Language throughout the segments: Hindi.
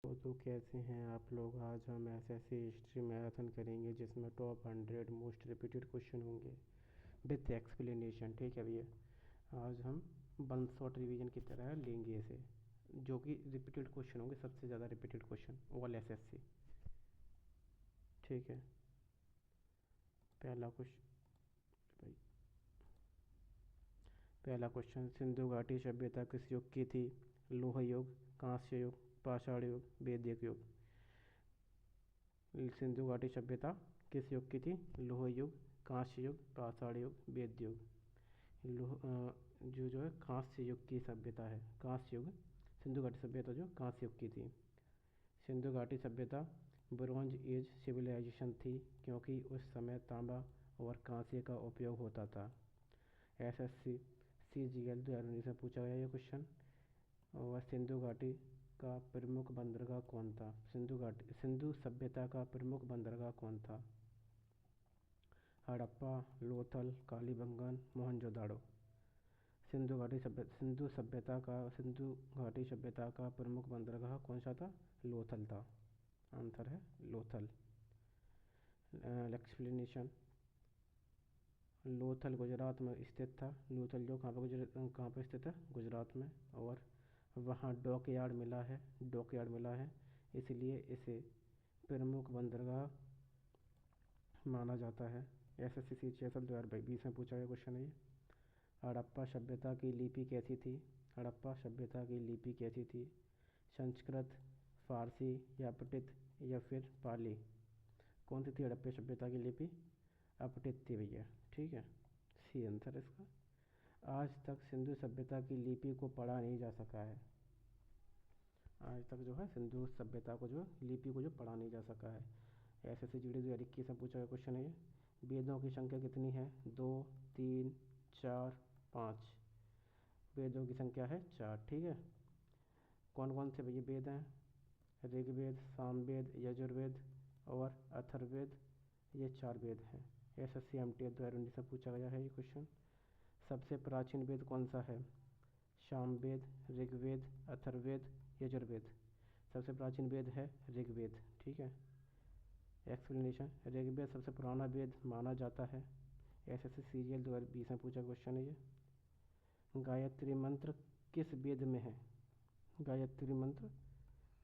तो कैसे हैं आप लोग। आज हम एसएससी हिस्ट्री मैराथन करेंगे जिसमें टॉप 100 मोस्ट रिपीटेड क्वेश्चन होंगे विथ एक्सप्लेनेशन। ठीक है भैया। आज हम वन शॉट रिवीजन की तरह लेंगे इसे, जो कि रिपीटेड क्वेश्चन होंगे, सबसे ज़्यादा रिपीटेड क्वेश्चन ऑल एसएससी। ठीक है। पहला क्वेश्चन भाई, पहला क्वेश्चन, सिंधु घाटी सभ्यता किस युग की थी? लोह युग, कांस्य युग, पाषाण युग, वैदिक युग। सिंधु घाटी सभ्यता किस युग की थी? लोह युग, कांस्य युग, पाषाण युग, वैदिक युग। जो है कांस्य युग की सभ्यता है, कांस्य युग। सिंधु घाटी सभ्यता जो कांस्य युग की थी। सिंधु घाटी सभ्यता ब्रोंज एज सिविलाइजेशन थी क्योंकि उस समय तांबा और कांस्य का उपयोग होता था। एसएससी CGL 2019 में पूछा गया ये क्वेश्चन। और सिंधु घाटी का प्रमुख बंदरगाह कौन था? सिंधु सभ्यता का प्रमुख बंदरगाह कौन था? हड़प्पा, लोथल, कालीबंगन, मोहनजोदाड़ो। सिंधु घाटी सभ्यता का प्रमुख बंदरगाह कौन सा था? लोथल था। आंसर है लोथल। एक्सप्लेनेशन, लोथल गुजरात में स्थित था। लोथल जो कहाँ पर स्थित है? गुजरात में। और वहाँ डॉकयार्ड मिला है, इसलिए इसे प्रमुख बंदरगाह माना जाता है। एसएससी CGL 2020 में पूछा गया क्वेश्चन है ये। हड़प्पा सभ्यता की लिपि कैसी थी? हड़प्पा सभ्यता की लिपि कैसी थी? संस्कृत, फारसी या अपठित या फिर पाली? कौन सी थी हड़प्पा सभ्यता की लिपि? अपठित थी भैया। ठीक है, सी आंसर इसका। आज तक सिंधु सभ्यता की लिपि को पढ़ा नहीं जा सका है। आज तक जो है सिंधु सभ्यता को जो लिपि को जो पढ़ा नहीं जा सका है। एसएससी GD 2021 में पूछा गया क्वेश्चन है ये। वेदों की संख्या कितनी है? 2, 3, 4, 5। वेदों की संख्या है 4। ठीक है। कौन कौन से भैया वेद हैं? ऋग्वेद, सामवेद, यजुर्वेद और अथर्ववेद। ये 4 वेद हैं। एसएससी MTS 2019 में पूछा गया है ये क्वेश्चन। सबसे प्राचीन वेद कौन सा है? सामवेद, ऋग्वेद, अथर्ववेद, यजुर्वेद। सबसे प्राचीन वेद है ऋग्वेद। ठीक है। एक्सप्लेनेशन, ऋग्वेद सबसे पुराना वेद माना जाता है। एसएससी CGL 2020 में पूछा क्वेश्चन है ये। गायत्री मंत्र किस वेद में है? गायत्री मंत्र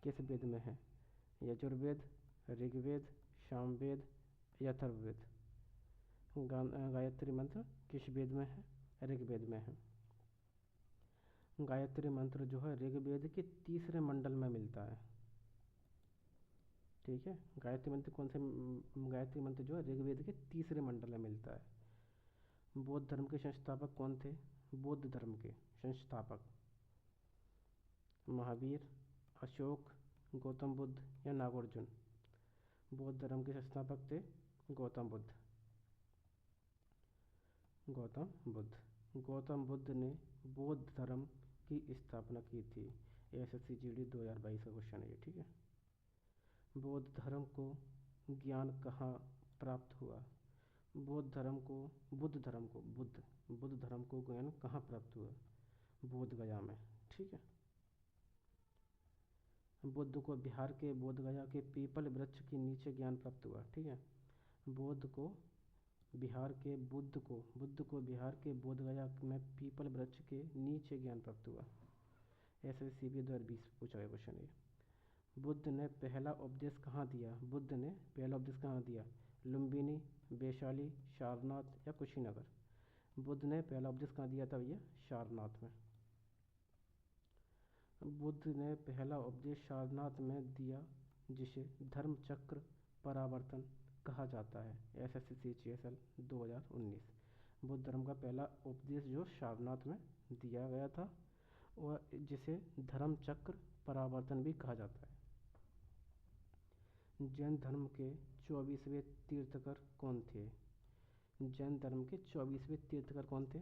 किस वेद में है? यजुर्वेद, ऋग्वेद, सामवेद या अथर्ववेद। गायत्री मंत्र किस वेद में है? ऋग्वेद में है। गायत्री मंत्र जो है ऋग्वेद के 3रे मंडल में मिलता है। ठीक है। गायत्री मंत्र जो है ऋग्वेद के 3रे मंडल में मिलता है। बौद्ध धर्म के संस्थापक कौन थे? बौद्ध धर्म के संस्थापक महावीर, अशोक, गौतम बुद्ध या नागार्जुन। बौद्ध धर्म के संस्थापक थे गौतम बुद्ध। गौतम बुद्ध ने बौद्ध धर्म की स्थापना की थी। एसएससी GD 2022 का क्वेश्चन है ये। ठीक है। बौद्ध धर्म को ज्ञान कहाँ प्राप्त हुआ? बुद्ध धर्म को ज्ञान कहाँ प्राप्त हुआ? बोध गया में। ठीक है। बुद्ध को बिहार के बोध गया के पीपल वृक्ष के नीचे ज्ञान प्राप्त हुआ। ठीक है। बुद्ध को बिहार के बोध गया में पीपल वृक्ष के नीचे ज्ञान प्राप्त हुआ। एसएससी CBI 2020 पूछा गया क्वेश्चन है। बुद्ध ने पहला उपदेश कहाँ दिया? लुम्बिनी, वैशाली, सारनाथ या कुशीनगर। बुद्ध ने पहला उपदेश कहाँ दिया था भैया? सारनाथ में। बुद्ध ने पहला उपदेश सारनाथ में दिया, जिसे धर्म चक्र परावर्तन कहा जाता है। SSC CGL 2019। बुद्ध धर्म का पहला उपदेश जो सारनाथ में दिया गया था और जिसे धर्म चक्र परावर्तन भी कहा जाता है। जैन धर्म के 24वें तीर्थकर कौन थे? जैन धर्म के 24वें तीर्थकर कौन थे?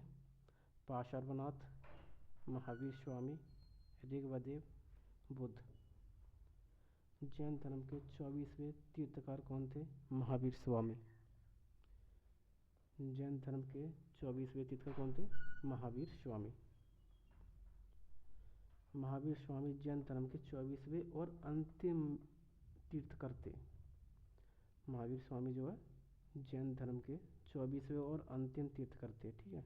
पार्श्वनाथ, महावीर स्वामी, ऋग्वेदेव, बुद्ध। जैन धर्म के 24वें तीर्थकर कौन थे? महावीर स्वामी। जैन धर्म के 24वें तीर्थकर कौन थे? महावीर स्वामी। महावीर स्वामी जैन धर्म के 24वें और अंतिम तीर्थकर थे। महावीर स्वामी जो है जैन धर्म के 24वें और अंतिम तीर्थकर थे। ठीक है,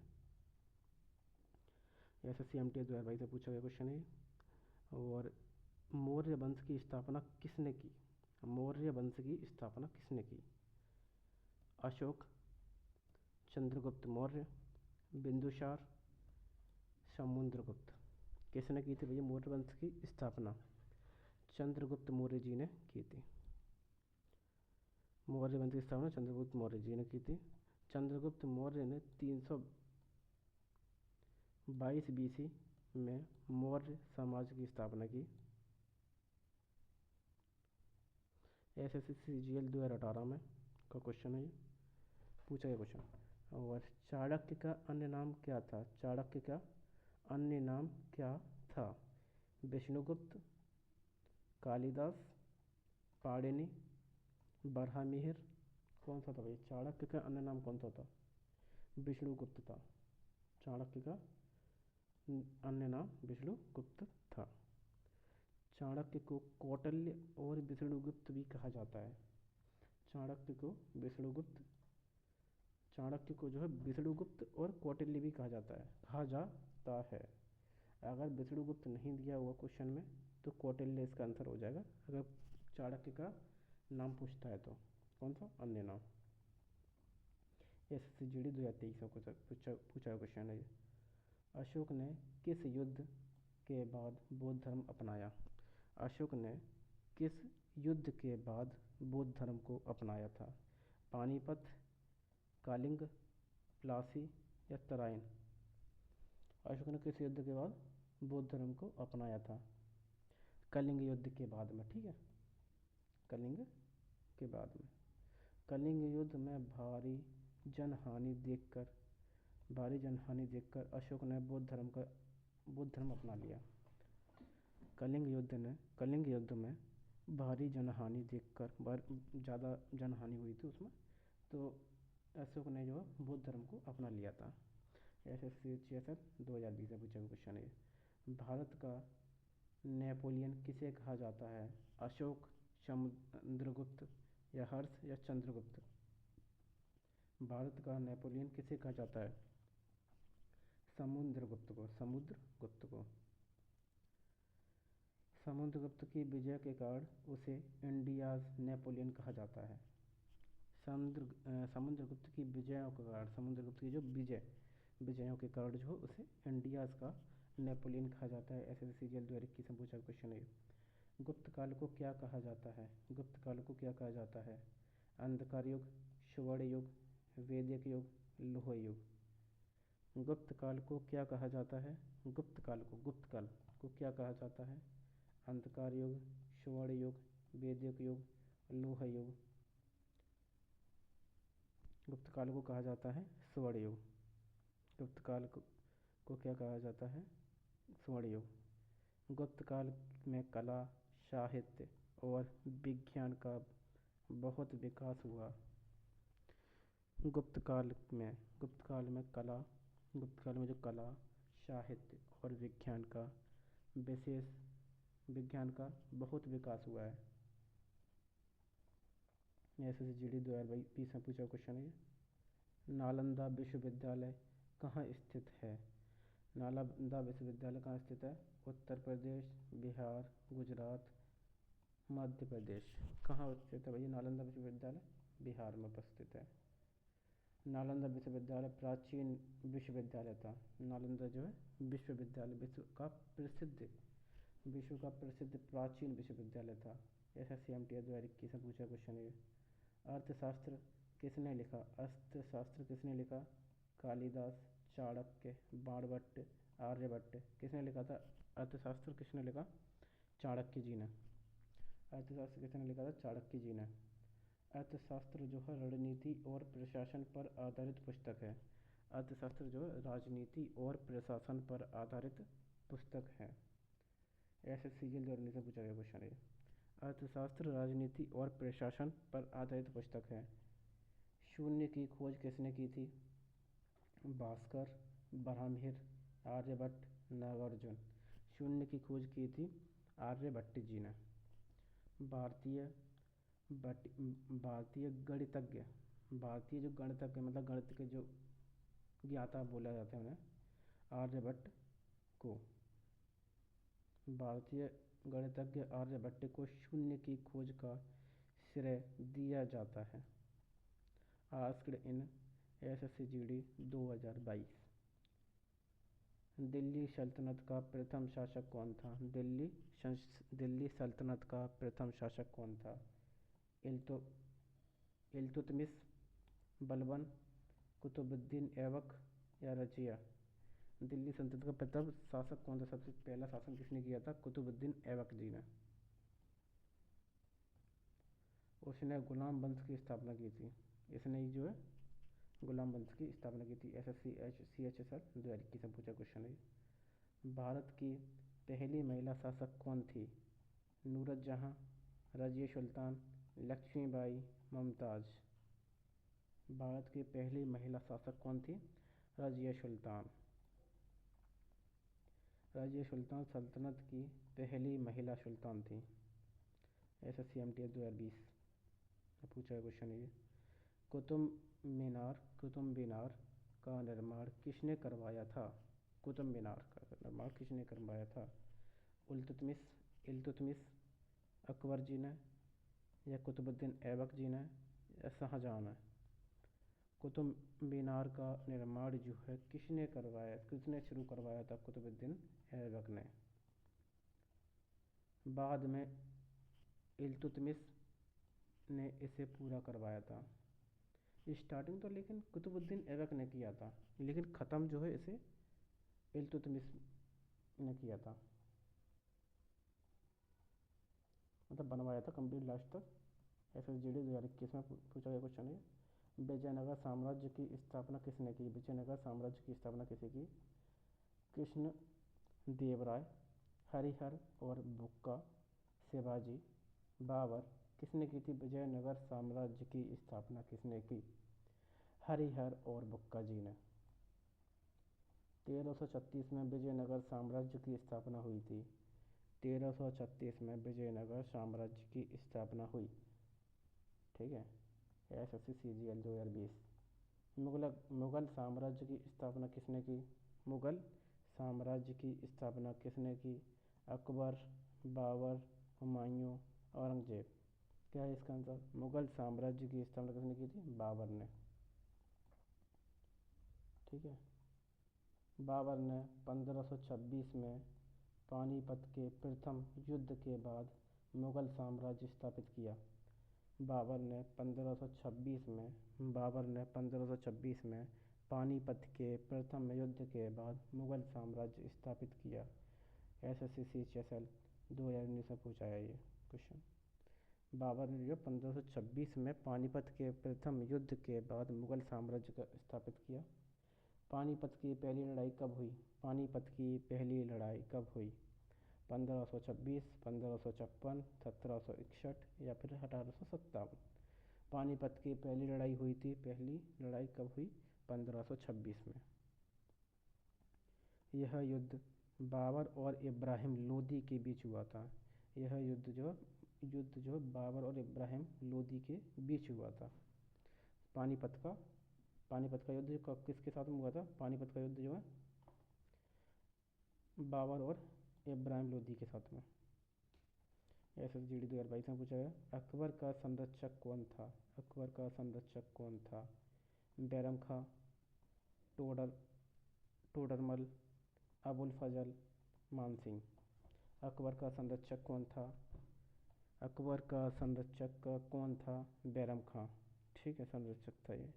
SSC MTS 2022 से पूछा गया क्वेश्चन है। और मौर्य वंश की स्थापना किसने की? मौर्य वंश की स्थापना किसने की? अशोक, चंद्रगुप्त मौर्य, बिंदुसार, समुद्रगुप्त। किसने की थी भैया मौर्य वंश की स्थापना? चंद्रगुप्त मौर्य जी ने की थी। मौर्य वंश की स्थापना चंद्रगुप्त मौर्य जी ने की थी। चंद्रगुप्त मौर्य ने 322 BC में मौर्य समाज की स्थापना की। SSC CGL 2018 में का क्वेश्चन है ये, पूछा गया क्वेश्चन। और चाणक्य का अन्य नाम क्या था? चाणक्य का अन्य नाम क्या था? विष्णुगुप्त, कालिदास, पाणिनि, बरहामिहिर। कौन सा था भाई? चाणक्य का अन्य नाम कौन सा था? विष्णुगुप्त था। चाणक्य का अन्य नाम विष्णुगुप्त था। चाणक्य को कौटिल्य और विष्णुगुप्त भी कहा जाता है। चाणक्य को जो है विष्णुगुप्त और कौटिल्य भी कहा जाता है। अगर विष्णुगुप्त नहीं दिया हुआ क्वेश्चन में तो कौटिल्य इसका आंसर हो जाएगा, अगर चाणक्य का नाम पूछता है तो। कौन सा? अन्य नाम। SSC GD 2023 का पूछा क्वेश्चन है ये। अशोक ने किस युद्ध के बाद बौद्ध धर्म अपनाया? अशोक ने किस युद्ध के बाद बौद्ध धर्म को अपनाया था? पानीपत, कलिंग, प्लासी या तराइन? अशोक ने किस युद्ध के बाद बौद्ध धर्म को अपनाया था? कलिंग युद्ध के बाद में। ठीक है, कलिंग के बाद में। कलिंग युद्ध में भारी जनहानि देखकर अशोक ने बौद्ध धर्म अपना लिया। कलिंग युद्ध में भारी जनहानि देखकर, ज़्यादा जनहानि हुई थी उसमें, तो अशोक ने जो है बौद्ध धर्म को अपना लिया था। SSC 66 2020 में पूछा क्वेश्चन है। भारत का नेपोलियन किसे कहा जाता है? अशोक, समुद्रगुप्त या हर्ष या चंद्रगुप्त? भारत का नेपोलियन किसे कहा जाता है? समुद्रगुप्त को। समुद्रगुप्त की विजय के कारण उसे इंडियाज नेपोलियन कहा जाता है। समुद्रगुप्त की विजयों के कारण, समुद्रगुप्त की जो विजयों के कारण जो उसे इंडियाज का नेपोलियन कहा जाता है। SSC GL 2021 में पूछा क्वेश्चन है। गुप्त काल को क्या कहा जाता है? अंधकार युग, स्वर्ण युग, वैदिक युग, लोह युग। गुप्त काल को क्या कहा जाता है? गुप्त काल को क्या कहा जाता है? अंधकार युग, स्वर्ण युग, वैदिक युग, लोह युग। गुप्त काल को कहा जाता है स्वर्ण युग। गुप्त काल को क्या कहा जाता है? स्वर्ण युग। गुप्त काल में कला, साहित्य और विज्ञान का बहुत विकास हुआ। गुप्त काल में जो कला, साहित्य और विज्ञान का बहुत विकास हुआ है। SSC GD 2020 में पूछा क्वेश्चन है। नालंदा विश्वविद्यालय कहाँ स्थित है? नालंदा विश्वविद्यालय कहाँ स्थित है? उत्तर प्रदेश, बिहार, गुजरात, मध्य प्रदेश। कहाँ स्थित है भैया नालंदा विश्वविद्यालय? बिहार में उपस्थित है। नालंदा विश्वविद्यालय प्राचीन विश्वविद्यालय था। नालंदा जो है विश्वविद्यालय, विश्व का प्रसिद्ध प्राचीन विश्वविद्यालय था। SSC MTS 2021 में पूछा क्वेश्चन है। अर्थशास्त्र किसने लिखा? कालिदास, चाणक्य, बाणभट्ट, आर्यभट्ट। किसने लिखा था अर्थशास्त्र? किसने लिखा? चाणक्य जी ने। अर्थशास्त्र किसने लिखा था? चाणक्य जी ने। अर्थशास्त्र जो है रणनीति और प्रशासन पर आधारित पुस्तक है। अर्थशास्त्र जो है राजनीति और प्रशासन पर आधारित पुस्तक है। SSC GL 2019 से पूछा गया क्वेश्चन है। अर्थशास्त्र राजनीति और प्रशासन पर आधारित पुस्तक है। शून्य की खोज किसने की थी? भास्कर, बरहामिहिर, आर्यभट्ट, नागार्जुन। शून्य की खोज की थी आर्यभट्ट जी ने। भारतीय भारतीय गणितज्ञ, भारतीय जो गणितज्ञ मतलब गणित के जो ज्ञाता बोला जाता है उन्हें आर्यभट्ट को, भारतीय गणितज्ञ आर्यभट्ट को शून्य की खोज का श्रेय दिया जाता है। Asked in SSCGD 2022। दिल्ली सल्तनत का प्रथम शासक कौन था? दिल्ली सल्तनत का प्रथम शासक कौन था? इल्तुतमिश, बलबन, कुतुबुद्दीन ऐबक या रजिया? दिल्ली सल्तनत का प्रथम शासक कौन था? सबसे पहला शासन किसने किया था? कुतुबुद्दीन ऐबक जी ने। उसने गुलाम वंश की स्थापना की थी। इसने ही जो है गुलाम वंश की स्थापना की थी। CHSL 2021 से पूछा क्वेश्चन है। भारत की पहली महिला शासक कौन थी? नूरजहाँ, रजिया सुल्तान, लक्ष्मीबाई, मुमताज? भारत की पहली महिला शासक कौन थी? रजिया सुल्तान। रजिया सुल्तान सल्तनत की पहली महिला सुल्तान थी। SSC-MTS 2020 पूछा क्वेश्चन है ये। कुतुब मीनार का निर्माण किसने करवाया था? कुतुब मीनार का निर्माण किसने करवाया था? इल्तुतमिश, अकबर जी ने, या कुतुबुद्दीन ऐबक जी ने, या शाहजहाँ ने? कुतुब मीनार का निर्माण जो है किसने शुरू करवाया था? कुतुबुद्दीन ऐबक ने। बाद में इल्तुतमिश ने इसे पूरा करवाया था। स्टार्टिंग तो लेकिन कुतुबुद्दीन ऐबक ने किया था, लेकिन ख़त्म जो है इसे इल्तुतमिश ने किया था, मतलब बनवाया था कंप्लीट लास्ट तक। SSGD 2021 में पूछा गया क्वेश्चन है। विजयनगर साम्राज्य की स्थापना किसने की? विजयनगर साम्राज्य की स्थापना किसने की? कृष्ण देवराय, हरिहर और बुक्का, शिवाजी, बाबर? किसने की थी विजयनगर साम्राज्य की स्थापना? किसने की? हरिहर और बुक्का जी ने। 1336 में विजयनगर साम्राज्य की स्थापना हुई थी। 1336 में विजयनगर साम्राज्य की स्थापना हुई। ठीक है। SSC-CGL 2020। मुगल साम्राज्य की स्थापना किसने की? मुगल साम्राज्य की स्थापना किसने की? अकबर, बाबर, हुमायूं, औरंगजेब? क्या है इसका आंसर? मुगल साम्राज्य की स्थापना किसने की थी? बाबर ने। ठीक है। बाबर ने 1526 में पानीपत के प्रथम युद्ध के बाद मुगल साम्राज्य स्थापित किया। बाबर ने 1526 में पानीपत के प्रथम युद्ध के बाद मुगल साम्राज्य स्थापित किया। SSC-CHSL 2019 में पूछा है ये क्वेश्चन। बाबर ने जो 1526 में पानीपत के प्रथम युद्ध के बाद मुगल साम्राज्य का स्थापित किया। पानीपत की पहली लड़ाई कब हुई? पानीपत की पहली लड़ाई कब हुई? 1526, 1556, 1761 या फिर 1857? पानीपत की पहली लड़ाई हुई थी। पहली लड़ाई कब हुई? 1526 में। यह युद्ध बाबर और इब्राहिम लोदी के बीच हुआ था। यह युद्ध जो बाबर और इब्राहिम लोदी के बीच हुआ था। पानीपत का युद्ध किसके साथ में हुआ था? पानीपत का युद्ध जो है बाबर और इब्राहिम लोदी के साथ में। SSGD 2022 में पूछा गया। अकबर का संरक्षक कौन था? अकबर का संरक्षक कौन था? बैरम खां, टोडरमल, अबुल फजल, मानसिंह? अकबर का संरक्षक कौन था? अकबर का संरक्षक कौन था? बैरम खां। ठीक है, संरक्षक था ये।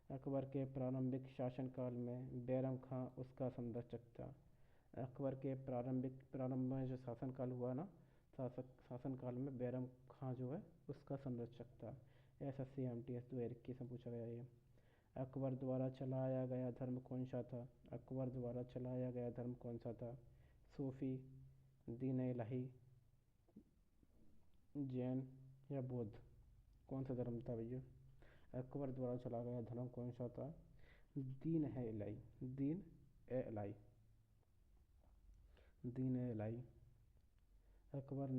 अकबर के प्रारंभिक शासनकाल में बैरम खां उसका संरक्षक था। अकबर के प्रारंभ में जो शासनकाल हुआ ना, शासनकाल में बैरम खां जो है उसका संरक्षक था। SSC-MTS 2021 में पूछा गया ये। अकबर द्वारा चलाया गया धर्म कौन सा था? अकबर द्वारा चलाया गया धर्म कौन सा था? सूफी, दीन इलाही, जैन या बौद्ध? कौन सा धर्म था भैया? अकबर द्वारा चलाया गया धर्म कौन सा था? दीन है इलाही, दीन ए इलाही। दीन ए इलाही। अकबर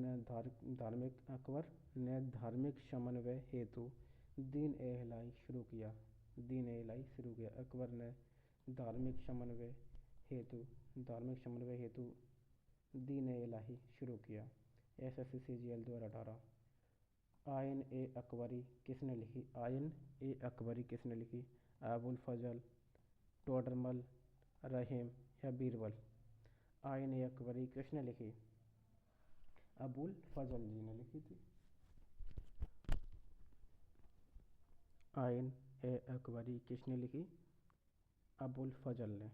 ने धार्मिक समन्वय हेतु दीन ए इलाही शुरू किया। दीन ए इलाही शुरू किया। अकबर ने धार्मिक समन्वय हेतु दीन ए इलाही शुरू किया। SSCGL 2018। आयन ए अकबरी किसने लिखी? आयन ए अकबरी किसने लिखी? अबुल फजल, टोडरमल, रहीम या बीरबल? आयन ए अकबरी किसने लिखी? अबुल फजल जी ने लिखी थी। आयन ए अकबरी किसने लिखी? अबुल फजल ने।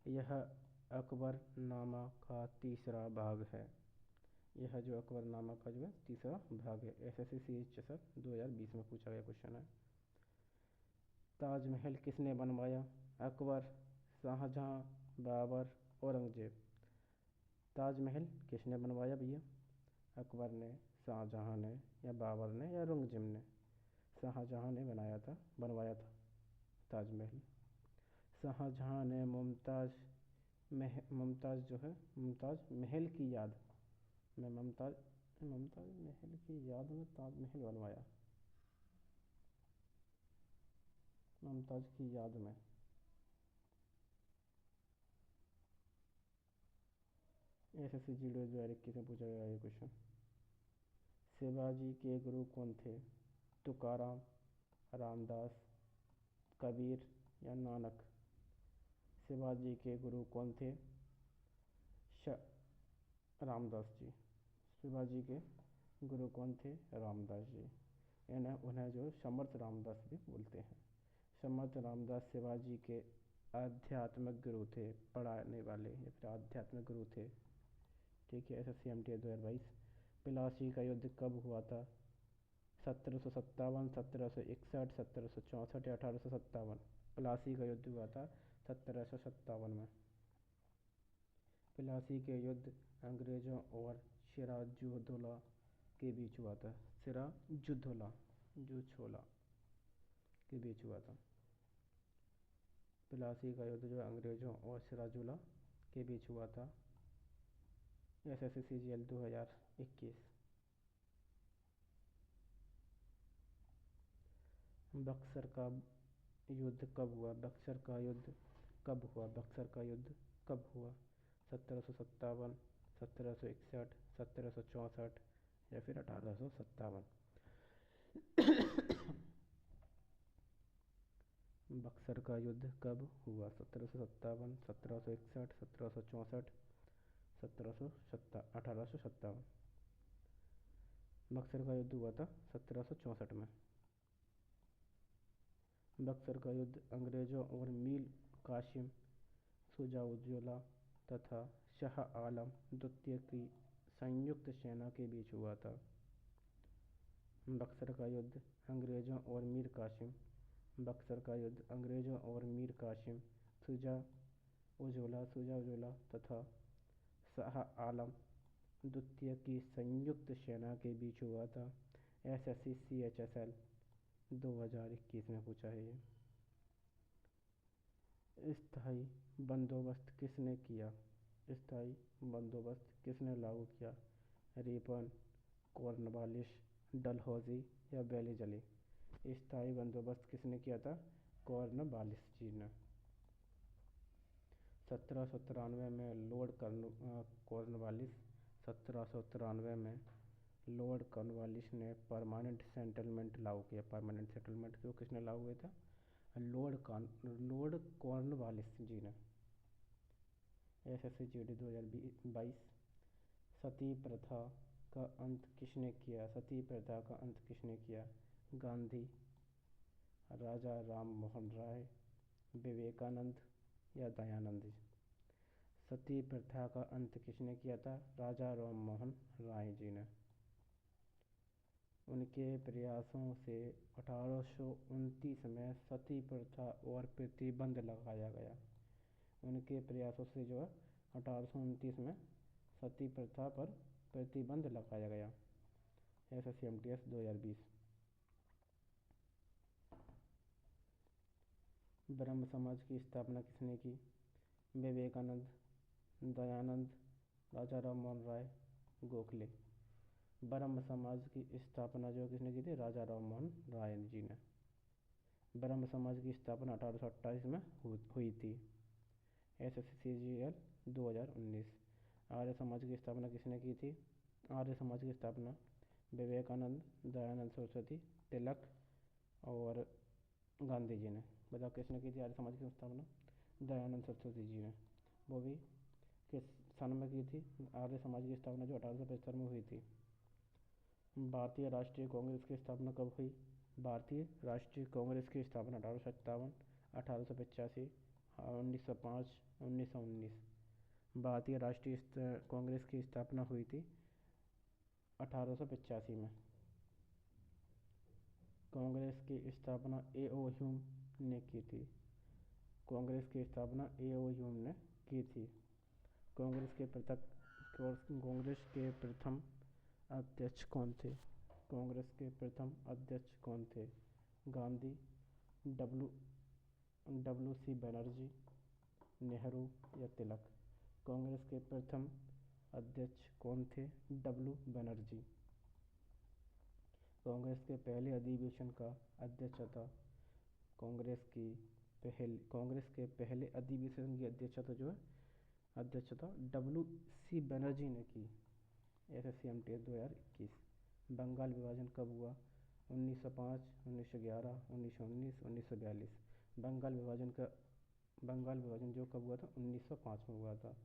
यह अकबरनामा का तीसरा भाग है। यह जो अकबरनामा का जो है तीसरा भाग है। SSC 2020 में पूछा गया क्वेश्चन है। ताजमहल किसने बनवाया? अकबर, शाहजहां, बाबर, औरंगजेब? ताजमहल किसने बनवाया भैया? अकबर ने, शाहजहां ने या बाबर ने या औरंगजेब ने? शाहजहां ने बनवाया था ताजमहल। शाहजहां ने मुमताज़ महल की याद में ताजमहल बनवाया। मुमताज़ की याद में। SSC 2021 में पूछा गया ये क्वेश्चन। शिवाजी के गुरु कौन थे? तुकाराम, रामदास, कबीर या नानक? शिवाजी के गुरु कौन थे? रामदास जी। शिवाजी के गुरु कौन थे? रामदास जी। उन्हें जो समर्थ रामदास भी बोलते हैं। समर्थ रामदास शिवाजी के आध्यात्मिक गुरु थे, पढ़ाने वाले या फिर आध्यात्मिक गुरु थे। ठीक है। SSC MT 2022। प्लासी का युद्ध कब हुआ था? 1757, 1761, 1764 या 1857? प्लासी का युद्ध हुआ था 1757 में। प्लासी के युद्ध अंग्रेजों और सिराजुद्दौला के बीच हुआ था। सिराजुद्दौला के बीच हुआ था। प्लासी का युद्ध जो अंग्रेजों और सिराजुद्दौला के बीच हुआ था। SSC 2021। बक्सर का युद्ध कब हुआ? बक्सर का युद्ध कब हुआ? 1757, 1761, 1764 या फिर 1857? बक्सर का युद्ध कब हुआ? 1757, 1761, 1764, 1857? बक्सर का युद्ध हुआ था 1764 में। बक्सर का युद्ध अंग्रेजों और मीर कासिम, शुजाउद्दौला तथा शाह आलम द्वितीय की संयुक्त सेना के बीच हुआ था। बक्सर का युद्ध अंग्रेजों और मीर कासिम, शुजाउद्दौला तथा शाह आलम द्वितीय की संयुक्त सेना के बीच हुआ था। SSC CHSL 2021 में पूछा है ये। स्थायी बंदोबस्त किसने किया? स्थायी बंदोबस्त किसने लागू किया? रिपन, कॉर्नवालिस, डलहौजी या वेलेज़ली? स्थायी बंदोबस्त किसने किया था? कॉर्नवालिस जी ने। 1793 में लॉर्ड कॉर्नवालिस ने परमानेंट सेटलमेंट लागू किया। परमानेंट सेटलमेंट क्यों किसने लागू किया था? लॉर्ड कॉर्नवालिस जी ने। SSC GD 2022। सती प्रथा का अंत किसने किया? सती प्रथा का अंत किसने किया? गांधी, राजा राम मोहन राय, विवेकानंद या दयानंद? सती प्रथा का अंत किसने किया था? राजा राम मोहन राय जी ने। उनके प्रयासों से 1829 में सती प्रथा और प्रतिबंध लगाया गया। उनके प्रयासों से जो है 1829 में सती प्रथा पर प्रतिबंध लगाया गया। SSC MTS 2020। ब्रह्म समाज की स्थापना किसने की? विवेकानंद, दयानंद, राजा राम मोहन राय, गोखले। ब्रह्म समाज की स्थापना जो किसने की थी? राजा राम मोहन राय जी ने। ब्रह्म समाज की स्थापना 1828 में हुई थी। SSCGL 2019। आर्य समाज की स्थापना किसने की थी? आर्य समाज की स्थापना विवेकानंद, दयानंद सरस्वती, तिलक और गांधी जी ने। बताओ किसने की थी आर्य समाज की स्थापना? दयानंद सरस्वती जी ने। वो भी किस सन में की थी आर्य समाज की स्थापना? जो 1875 में हुई थी। भारतीय राष्ट्रीय कांग्रेस की स्थापना कब हुई? भारतीय राष्ट्रीय कांग्रेस की स्थापना 1857, 1885, 1905, 1919। भारतीय राष्ट्रीय कांग्रेस की स्थापना हुई थी 1885 में। कांग्रेस की स्थापना A.O. ह्यूम ने की थी। कांग्रेस की स्थापना A.O. ह्यूम ने की थी। कांग्रेस के प्रथम अध्यक्ष कौन थे? कांग्रेस के प्रथम अध्यक्ष कौन थे? गांधी, डब्ल्यू.सी. बनर्जी, नेहरू या तिलक? कांग्रेस के प्रथम अध्यक्ष कौन थे? डब्ल्यू बनर्जी। कांग्रेस के पहले अधिवेशन का अध्यक्ष था कांग्रेस के पहले अधिवेशन की अध्यक्षता जो है अध्यक्षता डब्ल्यू.सी. बनर्जी ने की। SSCMTS 2021। बंगाल विभाजन कब हुआ? 1905, 1911, 1919, 1942। बंगाल विभाजन जो कब हुआ था? 1905 में हुआ था।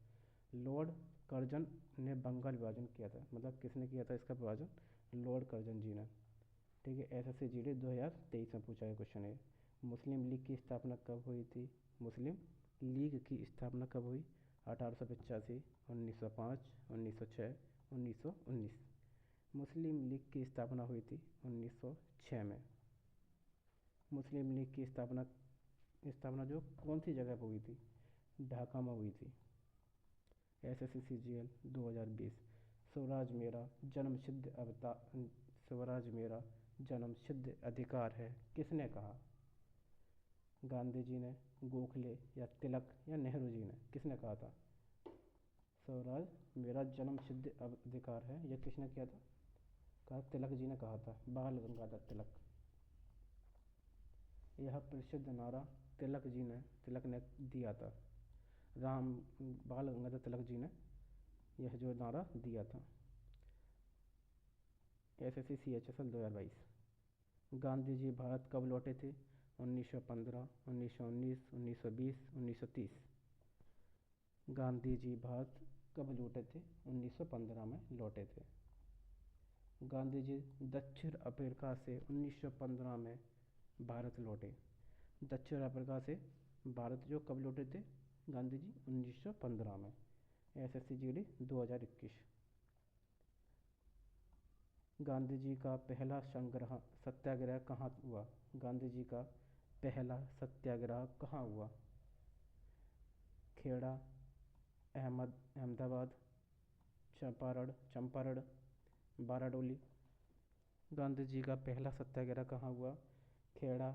लॉर्ड कर्जन ने बंगाल विभाजन किया था। मतलब किसने किया था इसका विभाजन? लॉर्ड कर्जन जी ने। ठीक है। SSCGD 2023 में पूछा गया क्वेश्चन है। मुस्लिम लीग की स्थापना कब हुई थी? मुस्लिम लीग की स्थापना कब हुई? 1885, 1905, 1906, 1919। मुस्लिम लीग की स्थापना हुई थी 1906 में। मुस्लिम लीग की स्थापना जो कौन सी जगह पर हुई थी? ढाका में हुई थी। SSCGL 2020। स्वराज मेरा जन्मसिद्ध अधिकार है किसने कहा? गांधी जी ने, गोखले या तिलक या नेहरू जी ने? किसने कहा था? स्वराज मेरा जन्मसिद्ध अधिकार है, यह किसने किया था? कहा तिलक जी ने कहा था, बाल गंगाधर तिलक। यह प्रसिद्ध नारा तिलक ने दिया था। बाल गंगाधर तिलक जी ने यह जो नारा दिया था। SSCCHSL 2022। गांधी जी भारत कब लौटे थे? 1915, 1919, 1920, 1930। गांधी जी भारत कब लौटे थे? 1915 में लौटे थे। गांधी जी दक्षिण अफ्रीका से 1915 में भारत लौटे। दक्षिण अफ्रीका से भारत जो कब लौटे थे गांधी जी? 1915 में। SSCGD 2021। गांधी जी का पहला सत्याग्रह कहाँ हुआ? गांधी जी का पहला सत्याग्रह कहाँ हुआ? खेड़ा, अहमदाबाद, चंपारण, बाराडोली। गांधी जी का पहला सत्याग्रह कहाँ हुआ? खेड़ा,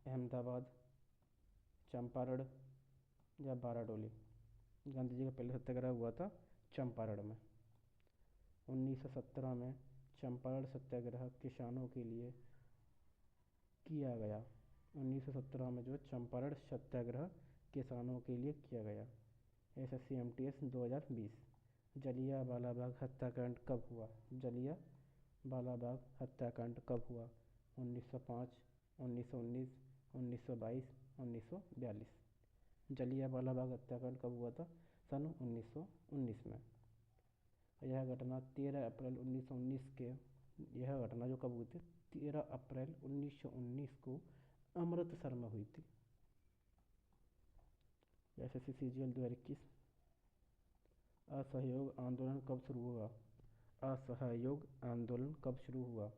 अहमदाबाद, चंपारण या बाराडोली? गांधी जी का पहला सत्याग्रह हुआ था चंपारण में। 1917 में चंपारण सत्याग्रह किसानों के लिए किया गया। 1917 में जो चंपारण सत्याग्रह किसानों के लिए किया गया। SSCMTS 2020। जलियांवाला बाग हत्याकांड कब हुआ? जलियांवाला हत्याकांड कब हुआ? 1905, 1919, 1922, 1942। जलियांवाला बाग हत्याकांड कब हुआ था? सन 1919 में। यह घटना 13 अप्रैल 1919 के यह घटना जो कब हुई थी? 13 अप्रैल 1919 को अमृतसर में हुई थी। SSCGL 2021। असहयोग आंदोलन कब शुरू हुआ? असहयोग आंदोलन कब शुरू हुआ?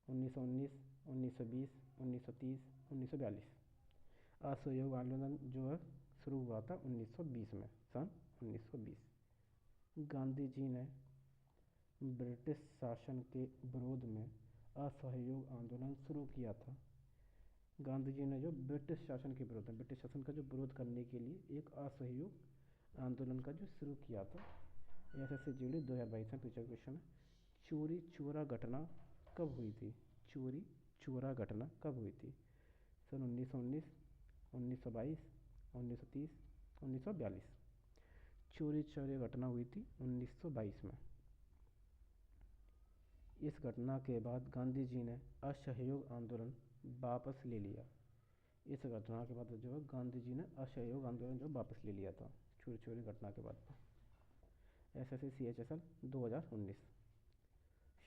1919, 1920, 1930, 1942। असहयोग आंदोलन जो है शुरू हुआ था 1920 में, सन 1920। गांधी जी ने ब्रिटिश शासन के विरोध में असहयोग आंदोलन शुरू किया था। गांधी जी ने जो ब्रिटिश शासन के विरोध में ब्रिटिश शासन का जो विरोध करने के लिए एक असहयोग आंदोलन का जो शुरू किया था। एसएससी जीडी 2022 में पूछा क्वेश्चन है। चोरी चोरा घटना कब हुई थी? चोरी चोरा घटना कब हुई थी? सन 1919, 1922, 1930, 1942। चोरी चोरी घटना हुई थी 1922 में। इस घटना के बाद गांधी जी ने असहयोग आंदोलन वापस ले लिया। इस घटना के बाद जो है गांधी जी ने असहयोग आंदोलन जो वापस ले लिया था चोरी चोरी घटना के बाद। SSC CHSL 2019।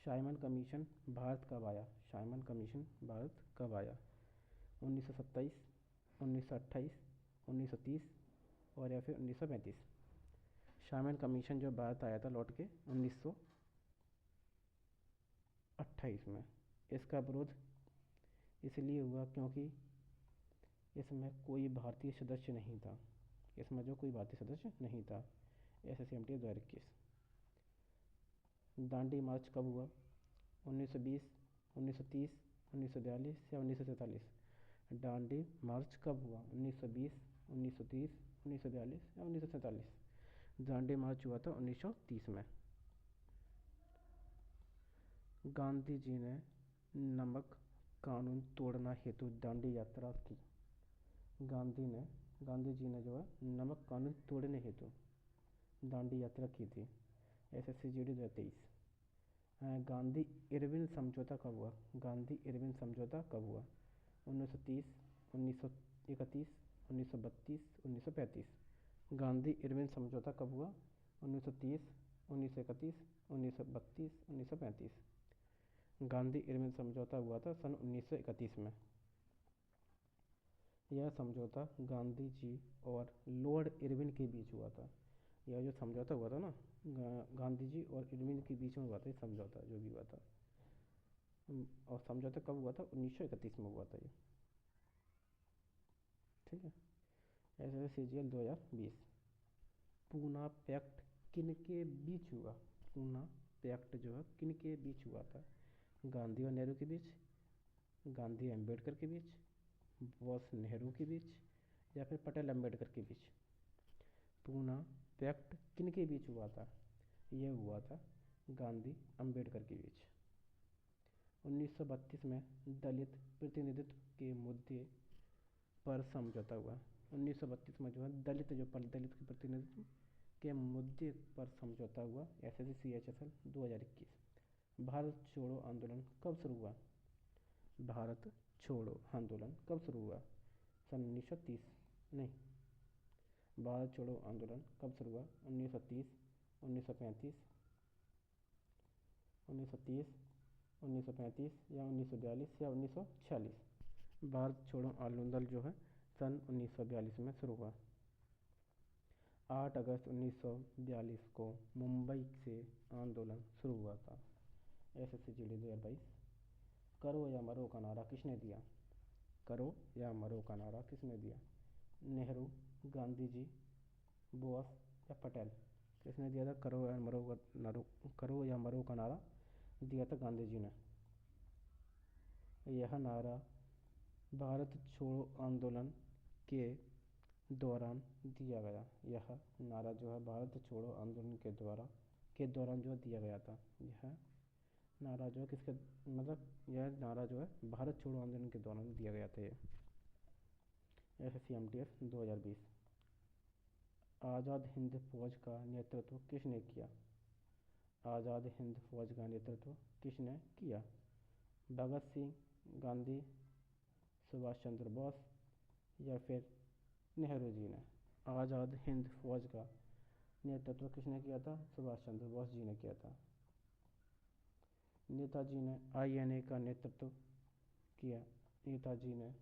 Simon commission Bharat कब आया? साइमन कमीशन भारत कब आया? 1927, 1928, 1930 और या फिर 1935। साइमन कमीशन जो भारत आया था लौट के 1928 में। इसका विरोध इसलिए हुआ क्योंकि इसमें कोई भारतीय सदस्य नहीं था। इसमें जो कोई भारतीय सदस्य नहीं था। SSCMT 2021। दांडी मार्च कब हुआ? 1920, 1930, 1942 या 1947? दांडी मार्च कब हुआ? 1920, 1930, 1942 या 1947? दांडी मार्च हुआ था 1930 में। गांधी जी ने नमक कानून तोड़ना हेतु दांडी यात्रा की। गांधी जी ने जो है नमक कानून तोड़ने हेतु दांडी यात्रा की थी। SSC GD 2023। गांधी इरविन समझौता कब हुआ? गांधी इरविन समझौता कब हुआ? 1930, 1931, 1932, 1935। गांधी इरविन समझौता कब हुआ? 1930, 1931, 1932, 1935। गांधी इरविन समझौता हुआ था सन 1931 में। यह समझौता गांधी जी और लॉर्ड इरविन के बीच हुआ था। यह जो समझौता हुआ था ना गांधी जी और इरविन के बीच में हुआ था। ये समझौता जो भी हुआ था। और समझौता कब हुआ था? 1931 में हुआ था ये। ठीक है। ऐसे CGL 2020। पूना पैक्ट किन के बीच हुआ? पूना पैक्ट जो है किन के बीच हुआ था? गांधी और नेहरू के बीच, गांधी अम्बेडकर के बीच, बोस नेहरू के बीच या फिर पटेल अम्बेडकर के बीच? पूना पैक्ट किन के बीच हुआ था? यह हुआ था गांधी अम्बेडकर के बीच। 1932 में दलित प्रतिनिधित्व के मुद्दे पर समझौता हुआ। 1932 में जो है दलित के प्रतिनिधित्व के मुद्दे पर समझौता हुआ। SSC CHSL 2021। भारत छोड़ो आंदोलन कब शुरू हुआ? भारत छोड़ो आंदोलन कब शुरू हुआ? सन 1930 नहीं। भारत छोड़ो आंदोलन कब शुरू हुआ? 1930, 1935, 1930, 1935 या 1942 या 1946? भारत छोड़ो आंदोलन जो है सन 1942 में शुरू हुआ। 8 अगस्त 1942 को मुंबई से आंदोलन शुरू हुआ था। SSC GD 2022। करो या मरो का नारा किसने दिया? करो या मरो का नारा किसने दिया? नेहरू, गांधी जी, बोस या पटेल? किसने दिया था करो या मरो का नारा? दिया था गांधी जी ने। यह नारा भारत छोड़ो आंदोलन के दौरान दिया गया। यह नारा जो है भारत छोड़ो आंदोलन के दौरान जो दिया गया था। यह नारा जो है किसके यह नारा जो है भारत छोड़ो आंदोलन के दौरान दिया गया था। ये SSCMTS 2020। आज़ाद हिंद फौज का नेतृत्व किसने किया? आज़ाद हिंद फौज का नेतृत्व किसने किया? भगत सिंह, गांधी, सुभाष चंद्र बोस या फिर नेहरू जी ने? आज़ाद हिंद फौज का नेतृत्व किसने किया था? सुभाष चंद्र बोस जी ने किया था। नेताजी ने INA का नेतृत्व किया। नेताजी ने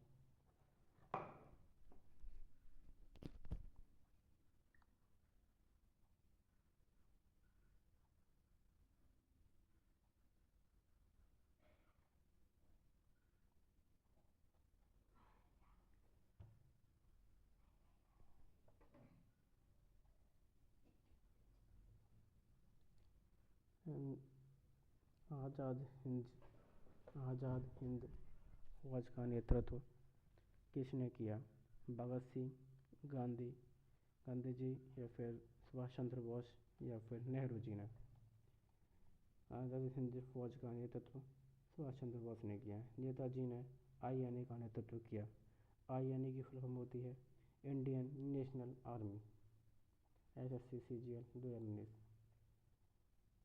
आज़ाद हिंद फौज का नेतृत्व किसने किया? भगत सिंह, गांधी, गांधी जी या फिर सुभाष चंद्र बोस या फिर नेहरू जी ने। आज़ादी हिंद फौज का नेतृत्व सुभाष चंद्र बोस ने किया है। नेताजी ने INA का नेतृत्व किया। INA की फुल फॉर्म होती है Indian national army, SSC CGL 2019।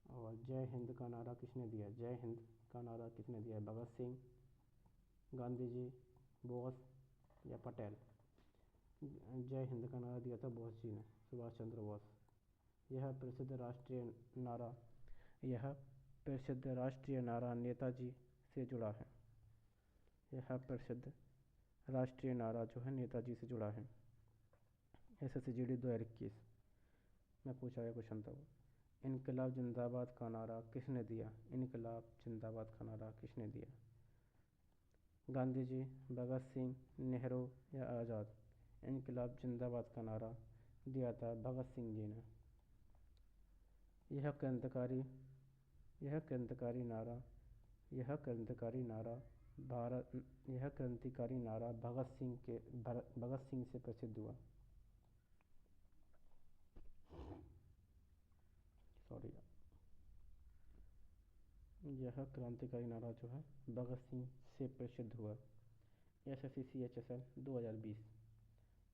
और जय हिंद का नारा किसने दिया? जय हिंद का नारा किसने दिया? भगत सिंह, गांधी जी, बोस या पटेल? जय हिंद का नारा दिया था बोस जी ने, सुभाष चंद्र बोस। यह प्रसिद्ध राष्ट्रीय नारा नेताजी से जुड़ा है। यह प्रसिद्ध राष्ट्रीय नारा जो है नेताजी से जुड़ा है। SSC GD 2021 में पूछा गया क्वेश्चन था वो। इनकलाब जिंदाबाद का नारा किसने दिया? इनकलाब जिंदाबाद का नारा किसने दिया? गांधी जी, भगत सिंह, नेहरू या आज़ाद? इनकलाब जिंदाबाद का नारा दिया था भगत सिंह जी ने। यह क्रांतिकारी नारा भगत सिंह से प्रसिद्ध हुआ। यह क्रांतिकारी नारा जो है भगत सिंह से प्रसिद्ध हुआ। SSC CHSL 2020।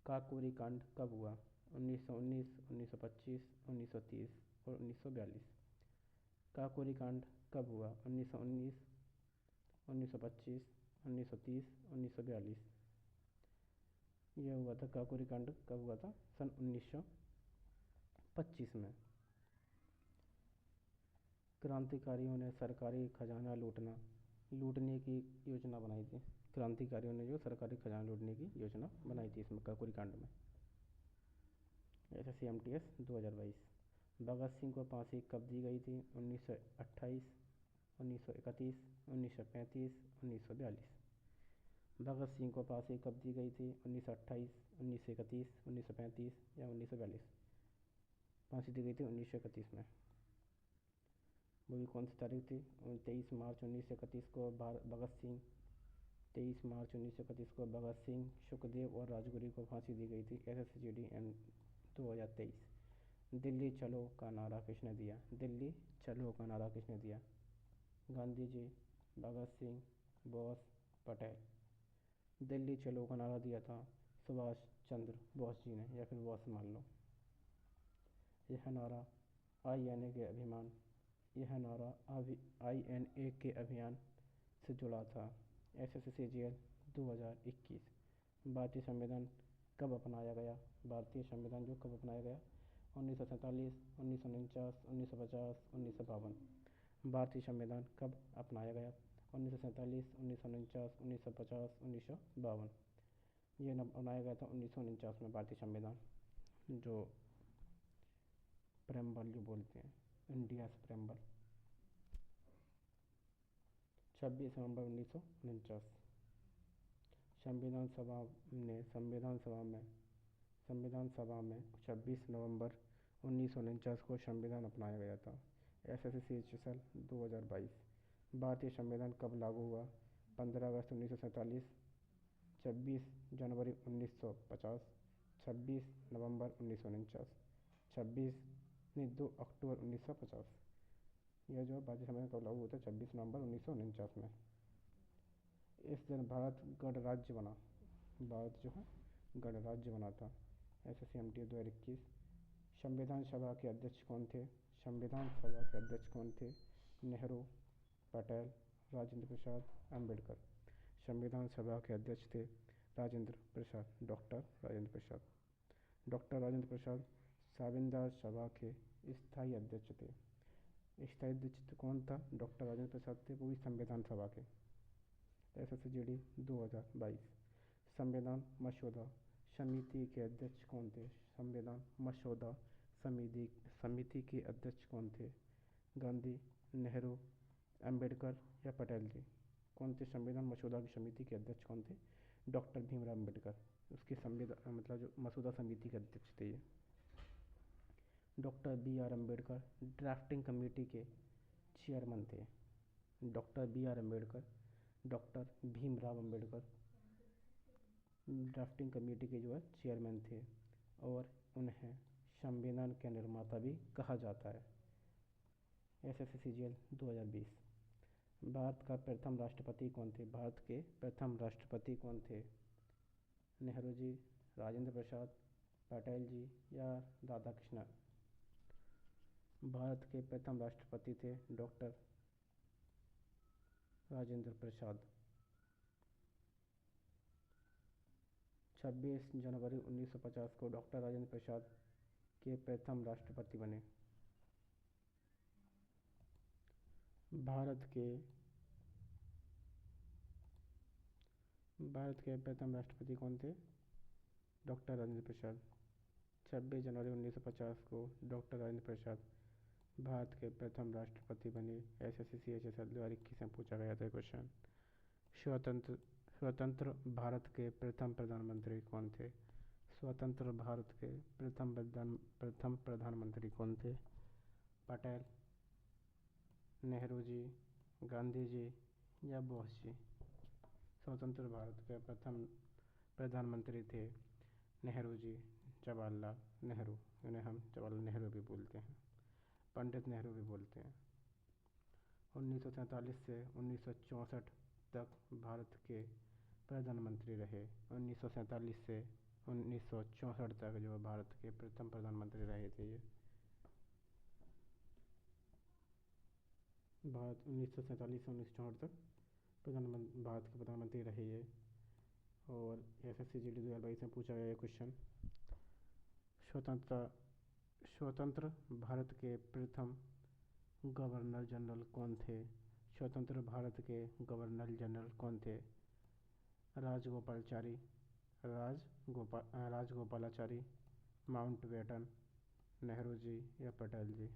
काकोरी कांड कब हुआ? 1919, 1925, 1930 और 1942। काकोरी कांड कब हुआ? 1919, 1925, 1930, 1942। यह हुआ था काकोरी कांड कब हुआ था? सन 1925 में। क्रांतिकारियों ने सरकारी खजाना लूटने की योजना बनाई थी। क्रांतिकारियों ने जो सरकारी खजाना लूटने की योजना बनाई थी इसमें काकोरी कांड में। SSC MTS 2022। भगत सिंह को फांसी कब दी गई थी? 1928, 1931, 1935, 1942। भगत सिंह को फांसी कब दी गई थी? 1928, 1931, 1935 या 1942? फांसी दी गई थी 1931 में। वो भी कौन सी तारीख थी? 23 मार्च 1931 को भगत सिंह 23 मार्च 1931 को भगत सिंह, सुखदेव और राजगुरु को फांसी दी गई थी। SSC GD 2023। दिल्ली चलो का नारा किसने दिया? दिल्ली चलो का नारा किसने दिया? गांधी जी, भगत सिंह, बोस, पटेल। दिल्ली चलो का नारा दिया था सुभाष चंद्र बोस जी ने, या फिर बोस मान लो। यह नारा INA के अभियान से जुड़ा था। SSC CGL 2021। भारतीय संविधान कब अपनाया गया? भारतीय संविधान जो कब अपनाया गया? 1947, 1949, 1950, 1952। भारतीय संविधान कब अपनाया गया? 1947, 1949, 1950, 1952। यह अपनाया गया था 1949 में भारतीय संविधान, जो प्रेम्बल जो बोलते हैं, इंडिया प्रेम्बल। 26 नवंबर 1949। संविधान सभा में 26 नवंबर 1949 को संविधान अपनाया गया था। SSC CHSL 2022। भारतीय संविधान कब लागू हुआ? 15 अगस्त 1947, 26 जनवरी 1950, 26 नवंबर 1949, 2 अक्टूबर 1950। यह जो भारतीय संविधान कब लागू हुआ था? 26 नवंबर 1949 में। इस दिन भारत गणराज्य बना। भारत जो है गणराज्य बना था। SSC MTS 2021। संविधान सभा के अध्यक्ष कौन थे? संविधान सभा के अध्यक्ष कौन थे? नेहरू, पटेल, राजेंद्र प्रसाद, अम्बेडकर। संविधान सभा के अध्यक्ष थे राजेंद्र प्रसाद, डॉक्टर राजेंद्र प्रसाद। डॉक्टर राजेंद्र प्रसाद संविधान सभा के स्थायी अध्यक्ष थे। स्थायी अध्यक्ष कौन था? डॉक्टर राजेंद्र प्रसाद थे, वो भी संविधान सभा के। SSC GD 2022। संविधान मसौदा समिति के अध्यक्ष कौन थे? संविधान मसौदा समिति के अध्यक्ष कौन थे? गांधी, नेहरू, अम्बेडकर या पटेल जी? कौन थे संविधान मसौदा की समिति के अध्यक्ष कौन थे? डॉक्टर भीमराव अम्बेडकर उसके संविधान मतलब जो मसौदा समिति के अध्यक्ष थे ये। Doctor BR Ambedkar drafting committee के चेयरमैन थे। Doctor BR Ambedkar, doctor Bhimrao Ambedkar drafting committee के जो है चेयरमैन थे। और उन्हें संविधान के निर्माता भी कहा जाता है। SSC CGL 2020। भारत का प्रथम राष्ट्रपति कौन थे? भारत के प्रथम राष्ट्रपति कौन थे? नेहरू जी, राजेंद्र प्रसाद, पटेल जी या राधा कृष्णन? भारत के प्रथम राष्ट्रपति थे डॉक्टर राजेंद्र प्रसाद। 26 जनवरी 1950 को डॉक्टर राजेंद्र प्रसाद के प्रथम राष्ट्रपति बने। भारत के प्रथम राष्ट्रपति कौन थे? डॉक्टर राजेंद्र प्रसाद। 26 जनवरी 1950 को डॉक्टर राजेंद्र प्रसाद भारत के प्रथम राष्ट्रपति बने। SSC CHSL 2021 में पूछा गया था क्वेश्चन। स्वतंत्र भारत के प्रथम प्रधानमंत्री कौन थे? स्वतंत्र भारत के प्रथम प्रधानमंत्री कौन थे? पटेल, नेहरू जी, गांधी जी या बोस जी? स्वतंत्र भारत के प्रथम प्रधानमंत्री थे नेहरू जी, जवाहरलाल नेहरू। उन्हें हम जवाहरलाल नेहरू भी बोलते हैं, पंडित नेहरू भी बोलते हैं। 1947 से 1964 तक भारत के प्रधानमंत्री रहे। 1947 से 1964 तक जो भारत के प्रथम प्रधानमंत्री रहे थे ये। भारत 1947 से 1964 तक भारत के प्रधानमंत्री रहे ये। और SSC GD 2022 में पूछा गया क्वेश्चन। स्वतंत्र भारत के प्रथम गवर्नर जनरल कौन थे? स्वतंत्र भारत के गवर्नर जनरल कौन थे? राजगोपालाचारी, माउंटबेटन, नेहरू जी या पटेल जी?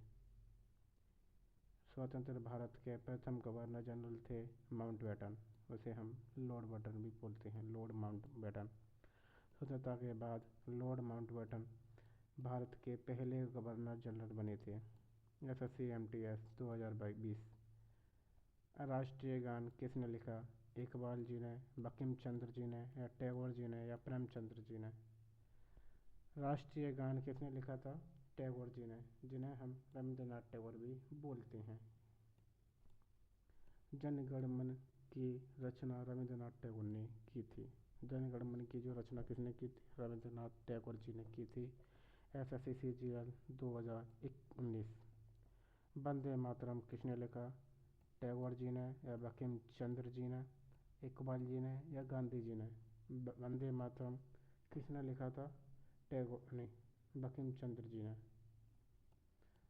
स्वतंत्र भारत के प्रथम गवर्नर जनरल थे माउंटबेटन। उसे हम लॉर्ड बटन भी बोलते हैं, लॉर्ड माउंटबेटन। स्वतंत्रता के बाद लॉर्ड माउंटबेटन भारत के पहले गवर्नर जनरल बने थे। SSC MTS 2020। राष्ट्रीय गान किसने लिखा? इकबाल जी ने, बंकिम चंद्र जी ने या टैगोर जी ने या प्रेमचंद्र जी ने? राष्ट्रीय गान किसने लिखा था? टैगोर जी ने, जिन्हें हम रविंद्रनाथ टैगोर भी बोलते हैं। जन गण मन की रचना रविंद्रनाथ टैगोर ने की थी। जन गण मन की जो रचना किसने की थी? रविंद्रनाथ टैगोर जी ने की थी। SSC CGL 2019। वंदे मातरम किसने लिखा? टैगोर जी ने या बंकिम चंद्र जी ने, इकबाल जी ने या गांधी जी ने? वंदे मातरम किसने लिखा था? टैगोर नहीं, बंकिम चंद्र जी ने।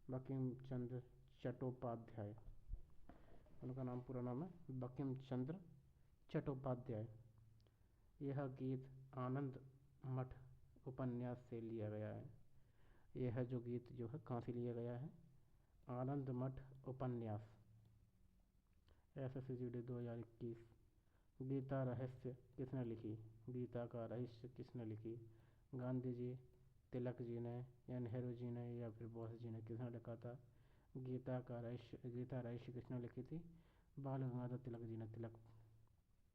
बंकिम चंद्र चट्टोपाध्याय, उनका नाम पूरा नाम है बंकिम चंद्र चट्टोपाध्याय। यह गीत आनंद मठ उपन्यास से लिया गया है। यह जो गीत जो है कहाँ से लिया गया है? आनंद मठ उपन्यास। SSC GD 2021। गीता रहस्य किसने लिखी? गीता का रहस्य किसने लिखी? गांधी जी, तिलक जी ने या नेहरू जी ने या फिर बोस जी ने? किसने लिखा था गीता रहस्य किसने लिखी थी? बाल गंगाधर तिलक जी ने।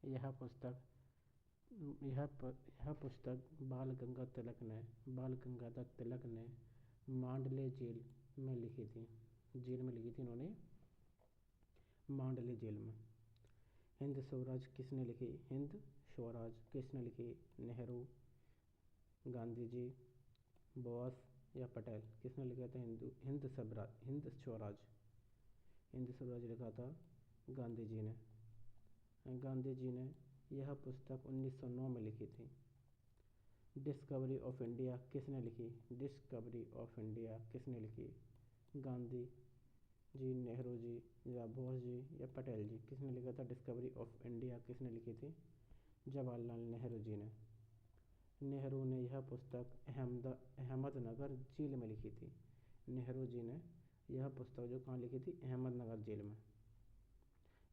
यह पुस्तक बाल गंगाधर तिलक ने मांडले जेल में लिखी थी। जेल में लिखी थी इन्होंने, मांडले जेल में। हिंद स्वराज किसने लिखी? हिंद स्वराज किसने लिखी? नेहरू, गांधी जी, बोस या पटेल? किसने लिखा था हिंद स्वराज? हिंद स्वराज लिखा था गांधी जी ने। गांधी जी ने यह पुस्तक 1909 में लिखी थी। डिस्कवरी ऑफ इंडिया किसने लिखी? डिस्कवरी ऑफ इंडिया किसने लिखी? गांधी जी, नेहरू जी या बोस जी या पटेल जी? किसने लिखा था डिस्कवरी ऑफ इंडिया? किसने लिखी थी? जवाहरलाल नेहरू जी ने। नेहरू ने यह पुस्तक अहमदनगर जेल में लिखी थी। नेहरू जी ने यह पुस्तक जो कहाँ लिखी थी? अहमदनगर जेल में।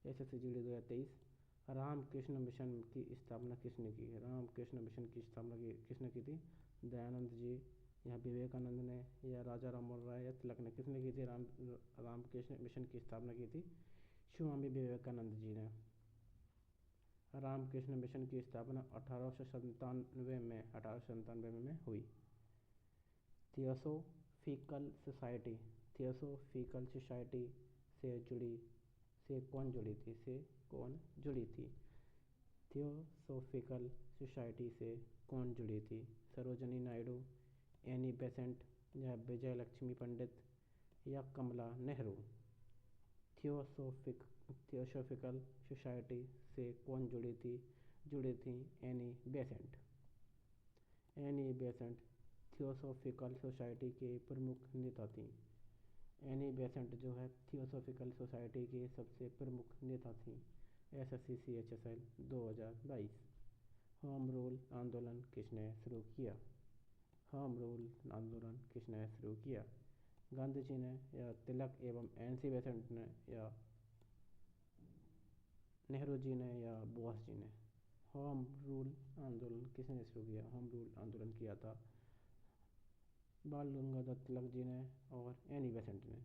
SSC GD 2023। रामकृष्ण मिशन की स्थापना किसने की? रामकृष्ण मिशन की स्थापना किसने की थी? दयानंद जी या विवेकानंद ने या राजा राममोहन राय या तिलक ने? किसने की थी रामकृष्ण मिशन की स्थापना की थी? स्वामी विवेकानंद जी ने। रामकृष्ण मिशन की स्थापना 1897 में हुई। थियोसोफिकल सोसाइटी, थियोसोफिकल सोसाइटी से जुड़ी से कौन जुड़ी थी से कौन जुड़ी थी थियोसोफिकल सोसाइटी से कौन जुड़ी थी? सरोजनी नायडू, एनी बेसेंट या विजय लक्ष्मी पंडित या कमला नेहरू? थियोसोफिकल सोसाइटी से कौन जुड़ी थी Annie Besant. Annie Besant theosophical society के प्रमुख नेता थी। एनी बेसेंट जो है थियोसोफिकल सोसाइटी के सबसे प्रमुख नेता थी। SSC CHSL 2022। होम रूल आंदोलन किसने शुरू किया? होम रूल आंदोलन किसने शुरू किया? गांधी जी ने या तिलक एवं NC बेसेंट ने या नेहरू जी ने या बोस जी ने? होम रूल आंदोलन किसने शुरू किया? होम रूल आंदोलन किया था बाल गंगाधर तिलक जी ने और एनी बेसेंट ने।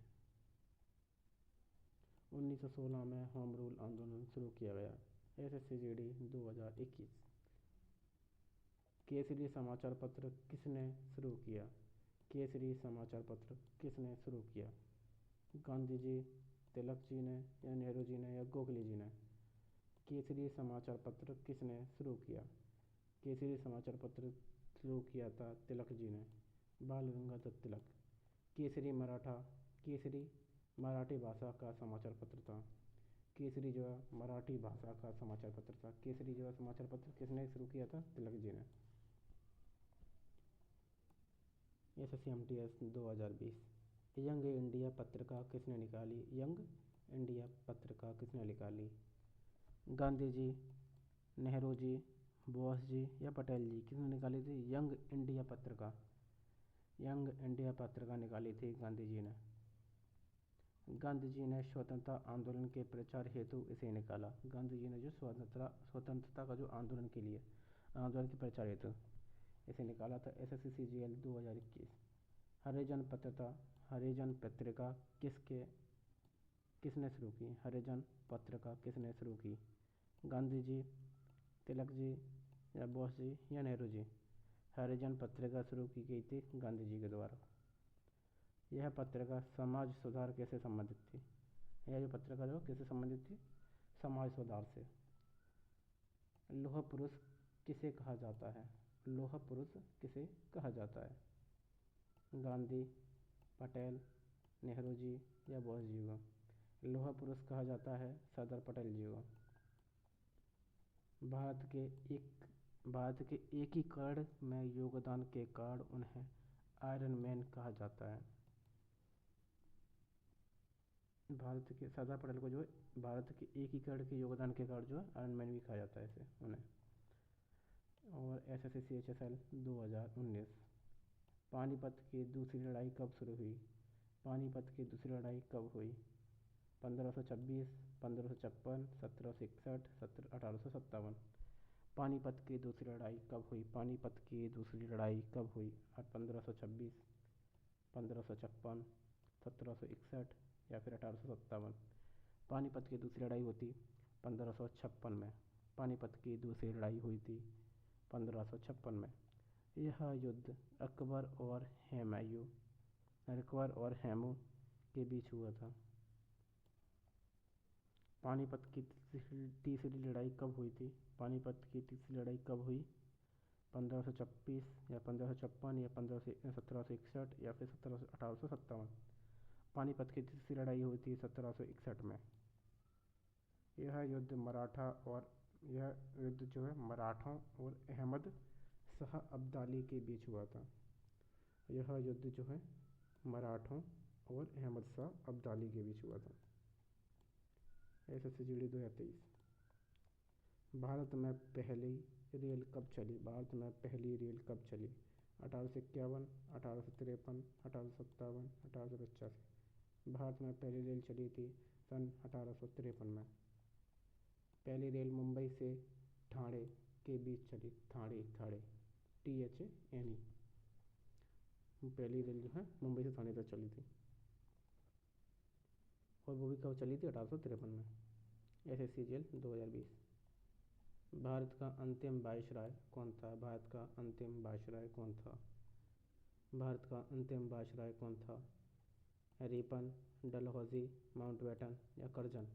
1916 में होम रूल आंदोलन शुरू किया गया। SSC GD 2021। केसरी समाचार पत्र किसने शुरू किया? केसरी समाचार पत्र किसने शुरू किया? गांधी जी, तिलक जी ने या नेहरू जी ने या गोखले जी ने? केसरी समाचार पत्र किसने शुरू किया? केसरी समाचार पत्र शुरू किया था तिलक जी ने, बाल गंगाधर तिलक। केसरी मराठी भाषा का समाचार पत्र था। केसरी जो है मराठी भाषा का समाचार पत्र था। केसरी जो है समाचार पत्र किसने शुरू किया था? तिलक जी ने। SSC MTS 2020। यंग इंडिया पत्रिका किसने निकाली? यंग इंडिया पत्रिका किसने निकाली? गांधी जी, नेहरू जी, बोस जी या पटेल जी? किसने निकाली थी यंग इंडिया पत्रिका? यंग इंडिया पत्रिका निकाली थी गांधी जी ने। गांधी जी ने स्वतंत्रता आंदोलन के प्रचार हेतु इसे निकाला। गांधी जी ने जो स्वतंत्रता का जो आंदोलन के प्रचार हेतु इसे निकाला था। SSC CGL 2021। हरिजन पत्रिका किसने शुरू की? हरिजन पत्रिका किसने शुरू की? गांधी जी, तिलक जी या बोस जी या नेहरू जी? हरिजन पत्रिका शुरू की गई थी गांधी जी के द्वारा। यह पत्रिका समाज सुधार कैसे संबंधित थी? यह जो पत्रिका जो किससे संबंधित थी? समाज सुधार से। लौह पुरुष किसे कहा जाता है? लौह पुरुष किसे कहा जाता है? गांधी, पटेल, नेहरू जी या बोस जी को? लौह पुरुष कहा जाता है सरदार पटेल जी को। भारत के एकीकरण में योगदान के कारण उन्हें आयरन मैन कहा जाता है। भारत के सरदार पटेल को जो है भारत के एकीकरण के योगदान के कारण जो है आयरन मैन भी कहा जाता है इसे उन्हें। और SSC CHSL 2019। पानीपत की दूसरी लड़ाई कब शुरू हुई? पानीपत की दूसरी लड़ाई कब हुई? 1526, 1556, 1761, 1857। पानीपत की दूसरी लड़ाई कब हुई? पानीपत की दूसरी लड़ाई कब हुई? 1526, 1556, 1761 या फिर 1857। पानीपत की दूसरी लड़ाई होती 1556 में। पानीपत की दूसरी लड़ाई हुई थी 1556 में। यह युद्ध अकबर और हेमू के बीच हुआ था। पानीपत की तीसरी लड़ाई कब हुई थी? पानीपत की तीसरी लड़ाई कब हुई? 1526 या 1556 या 1761 या फिर 1857। पानीपत की तीसरी लड़ाई हुई थी 1761 में। यह युद्ध जो है मराठों और अहमद शाह अब्दाली के बीच हुआ था। यह युद्ध जो है मराठों और अहमद शाह अब्दाली के बीच हुआ था। SSC GD 2023। भारत में पहली रेल कब चली? भारत में पहली रेल कब चली? 1851, 1853, 1857, 1885। भारत में पहली रेल चली थी सन 1853 में। पहली रेल मुंबई से ठाणे के बीच चली। ठाणे THANE। पहली रेल जो है मुंबई से ठाणे तक चली थी और वो भी कब चली थी? 1853 में। SSC GL 2020। भारत का अंतिम वायसराय कौन था? भारत का अंतिम वायसराय कौन था? भारत का अंतिम वायसराय कौन था? रिपन, डलहौजी, माउंटबेटन या कर्जन?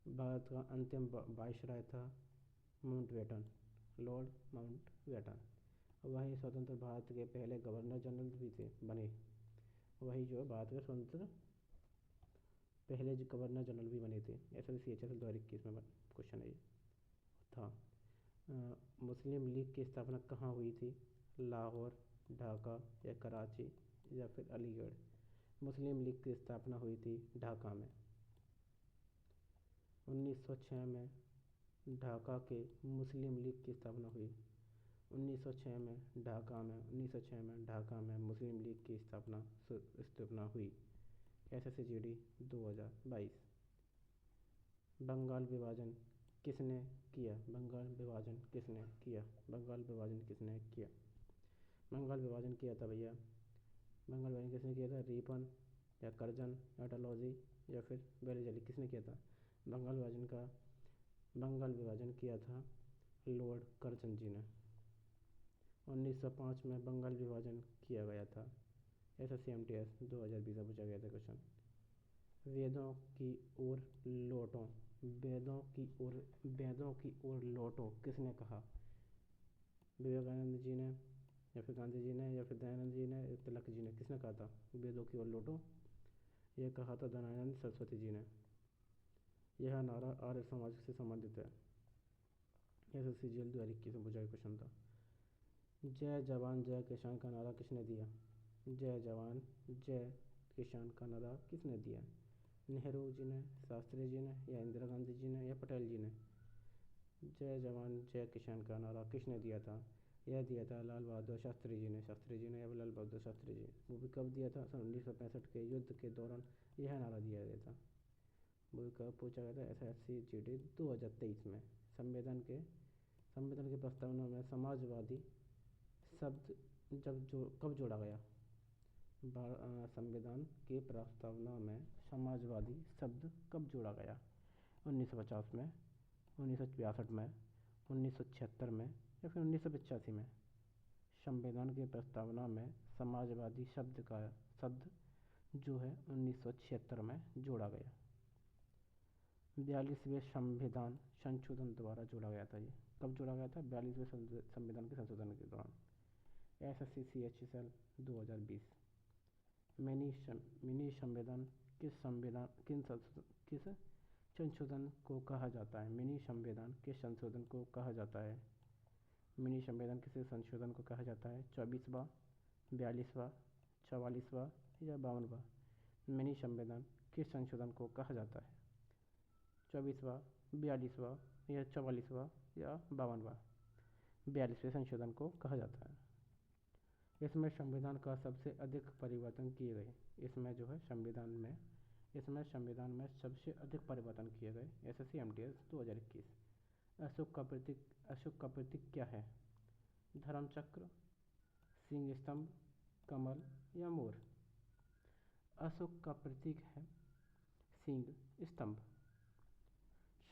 भारत का अंतिम वायसराय था माउंटबेटन, लॉर्ड माउंटबेटन। वही स्वतंत्र भारत के पहले गवर्नर जनरल भी थे बने। वही जो है भारत के स्वतंत्र पहले जो गवर्नर जनरल भी बने थे। SLCHS 2021 में क्वेश्चन है ये था। मुस्लिम लीग की स्थापना कहाँ हुई थी? लाहौर, ढाका या कराची या फिर अलीगढ़? मुस्लिम लीग की स्थापना हुई थी ढाका में 1906 में। ढाका के मुस्लिम लीग की स्थापना हुई 1906 में ढाका में 1906 में ढाका में मुस्लिम लीग की स्थापना हुई। SSCGD 2022। बंगाल विभाजन किसने किया? बंगाल विभाजन किसने किया? बंगाल विभाजन किसने किया? बंगाल विभाजन किया था भैया। बंगाल विभाजन किसने किया था? रिपन या कर्जन या डलहौजी या फिर वेलेजली? किसने किया था बंगाल विभाजन किया था लॉर्ड कर्जन जी ने। 1905 में बंगाल विभाजन किया गया था। SSCMTS 2020 में पूछा गया था क्वेश्चन। वेदों की ओर लौटो, वेदों की ओर लौटो किसने कहा? विवेकानंद जी ने या फिर गांधी जी ने या फिर दयानंद जी ने, तिलक जी ने? किसने कहा था वेदों की ओर लौटो? यह कहा था दयानंद सरस्वती जी ने। यह नारा आर्य समाज से संबंधित है। SSCGL 2021 में पूछा गया क्वेश्चन था। जय जवान जय किसान का नारा किसने दिया? जय जवान जय किसान का नारा किसने दिया? नेहरू जी ने, शास्त्री जी ने या इंदिरा गांधी जी ने या पटेल जी ने? जय जवान जय किसान का नारा किसने दिया था? यह दिया था लाल बहादुर शास्त्री जी ने। शास्त्री जी ने या लाल बहादुर शास्त्री जी? वो भी कब दिया था? सन 1965 के युद्ध के दौरान यह नारा दिया गया था। वो भी कब पूछा गया था? SSCGD 2023 में। संविधान के प्रस्तावना में समाजवादी शब्द कब जोड़ा गया? संविधान के प्रस्तावना में समाजवादी शब्द कब जोड़ा गया? 1950 में, 1962 में, 1976 में या फिर 1985 में? संविधान की प्रस्तावना में समाजवादी शब्द जो है 1976 में जोड़ा गया। 42वें संविधान संशोधन द्वारा जोड़ा गया था। ये कब जोड़ा गया था? 42वें संविधान के संशोधन के दौरान। SSCCHSL 2020। मिनी संविधान किस संशोधन को कहा जाता है? मिनी संविधान किस संशोधन को कहा जाता है? मिनी संविधान किस संशोधन को कहा जाता है? 24वां, 42वां, 44वां या 52वां? मिनी संविधान किस संशोधन को कहा जाता है? 24वां, 42वां या 44वां या 52वां? 42वें संशोधन को कहा जाता है। इसमें संविधान का सबसे अधिक परिवर्तन किए गए। इसमें संविधान में सबसे अधिक परिवर्तन किए गए। SSCMTS 2021। अशोक का प्रतीक क्या है? धर्मचक्र, सिंह स्तंभ, कमल या मोर? अशोक का प्रतीक है सिंह स्तंभ।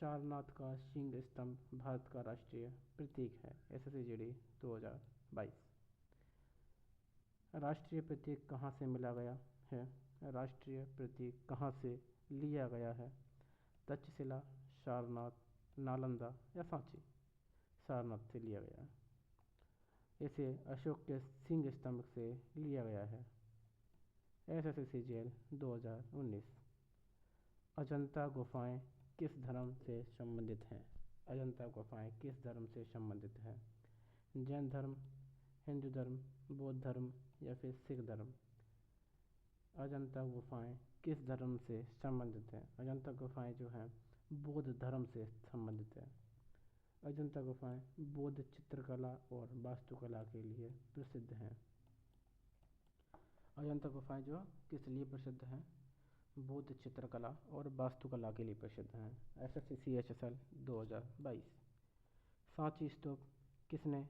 सारनाथ का सिंह स्तंभ भारत का राष्ट्रीय प्रतीक है। SSCGD 2022। राष्ट्रीय प्रतीक कहाँ से मिला गया है? राष्ट्रीय प्रतीक कहाँ से लिया गया है? तक्षशिला, सारनाथ, नालंदा या सांची? सारनाथ से लिया गया है। इसे अशोक के सिंह स्तंभ से लिया गया है। SSCGL 2019। अजंता गुफाएं किस धर्म से संबंधित हैं? अजंता गुफाएं किस धर्म से संबंधित हैं? जैन धर्म, हिंदू धर्म, बौद्ध धर्म या फिर सिख धर्म? अजंता गुफाएं किस धर्म से संबंधित हैं? अजंता गुफाएं जो हैं बौद्ध धर्म से संबंधित है। अजंता गुफाएं बौद्ध चित्रकला और वास्तुकला के लिए प्रसिद्ध हैं। अजंता गुफाएं जो किस लिए प्रसिद्ध हैं? बौद्ध चित्रकला और वास्तुकला के लिए प्रसिद्ध हैं। SSCCHSL 2022। सांची स्तूप किसने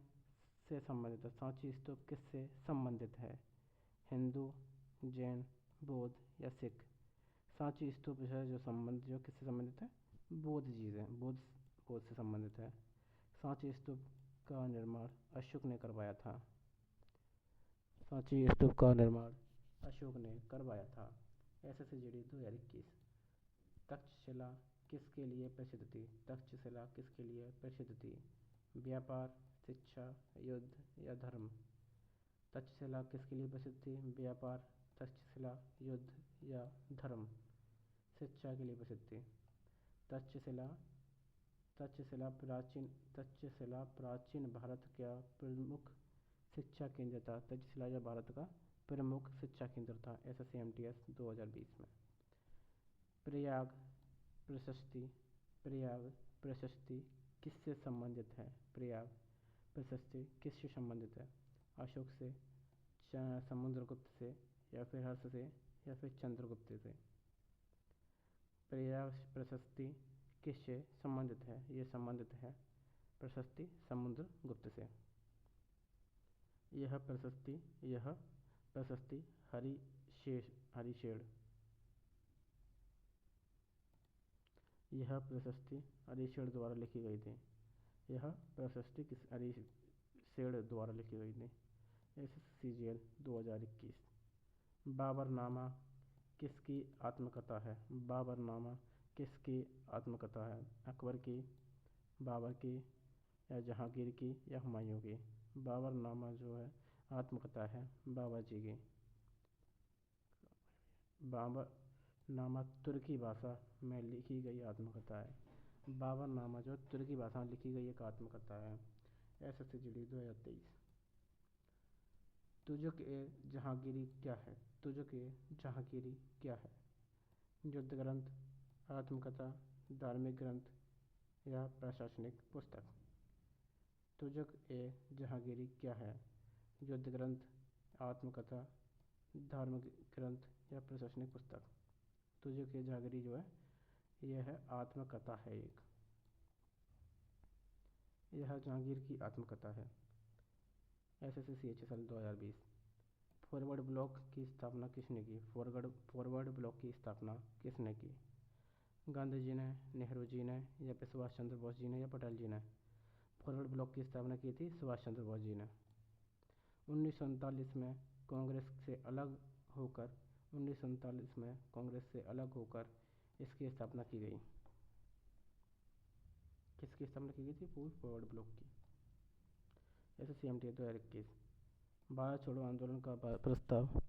से संबंधित है? सांची स्तूप किससे संबंधित है? हिंदू, जैन, बौद्ध या सिख? सांची स्तूप जो किससे संबंधित है? बौद्ध जी से, बौद्ध से संबंधित है। सांची स्तूप का निर्माण अशोक ने करवाया था। सांची स्तूप का निर्माण अशोक ने करवाया था। SSCGD 2021। तक्षशिला किसके लिए प्रसिद्ध थी? तक्षशिला किसके लिए प्रसिद्ध थी? व्यापार, शिक्षा, युद्ध या धर्म? तक्षशिला किसके लिए प्रसिद्ध थी? व्यापार, तक्षशिला, युद्ध या धर्म? शिक्षा के लिए प्रसिद्ध थी। तक्षशिला तक्षशिला प्राचीन भारत का प्रमुख शिक्षा केंद्र था। तक्षशिला जो भारत का प्रमुख शिक्षा केंद्र था। SSC-MTS 2020 में। प्रयाग प्रशस्ति किससे संबंधित है? प्रयाग प्रशस्ति किससे संबंधित है? अशोक से, समुद्रगुप्त से, या फिर हर्ष से, या फिर चंद्रगुप्त से? प्रयाग प्रशस्ति किससे संबंधित है? ये संबंधित है प्रशस्ति समुद्रगुप्त से। यह प्रशस्ति हरिशेर द्वारा लिखी गई थी। यह प्रशस्ति किस हरिशेर द्वारा लिखी गई थी? SSCGL 2021। बाबरनामा किसकी आत्मकथा है? बाबरनामा किसकी आत्मकथा है? अकबर की, बाबर की, या जहांगीर की, या हुमायूं की? बाबरनामा जो है आत्मकथा है बाबर जी की। बाबरनामा तुर्की भाषा में लिखी गई आत्मकथा है। बाबरनामा जो तुर्की भाषा में लिखी गई एक आत्मकथा है। SSCGD 2023। तुजुक-ए-जहांगीरी क्या है? तुजुक-ए-जहांगीरी क्या है? युद्ध ग्रंथ, आत्मकथा, धार्मिक ग्रंथ या प्रशासनिक पुस्तक? तुजुक-ए-जहांगीरी क्या है? युद्ध ग्रंथ, आत्मकथा, धार्मिक ग्रंथ या प्रशासनिक पुस्तक? तुजुक-ए-जहांगीरी जो है यह है आत्मकथा है एक। यह जहांगीर की आत्मकथा है। SSC-CHSL 2020। फॉरवर्ड ब्लॉक की स्थापना किसने की? फॉरवर्ड ब्लॉक की स्थापना किसने की? गांधी जी ने, नेहरू जी ने, या फिर सुभाष चंद्र बोस जी ने, या पटेल जी ने? फॉरवर्ड ब्लॉक की स्थापना की थी सुभाष चंद्र बोस जी ने। 1939 में कांग्रेस से अलग होकर इसकी स्थापना की गई। किसकी स्थापना की गई थी? फॉरवर्ड ब्लॉक की। SSC-MTS 2021। भारत छोड़ो आंदोलन का प्रस्ताव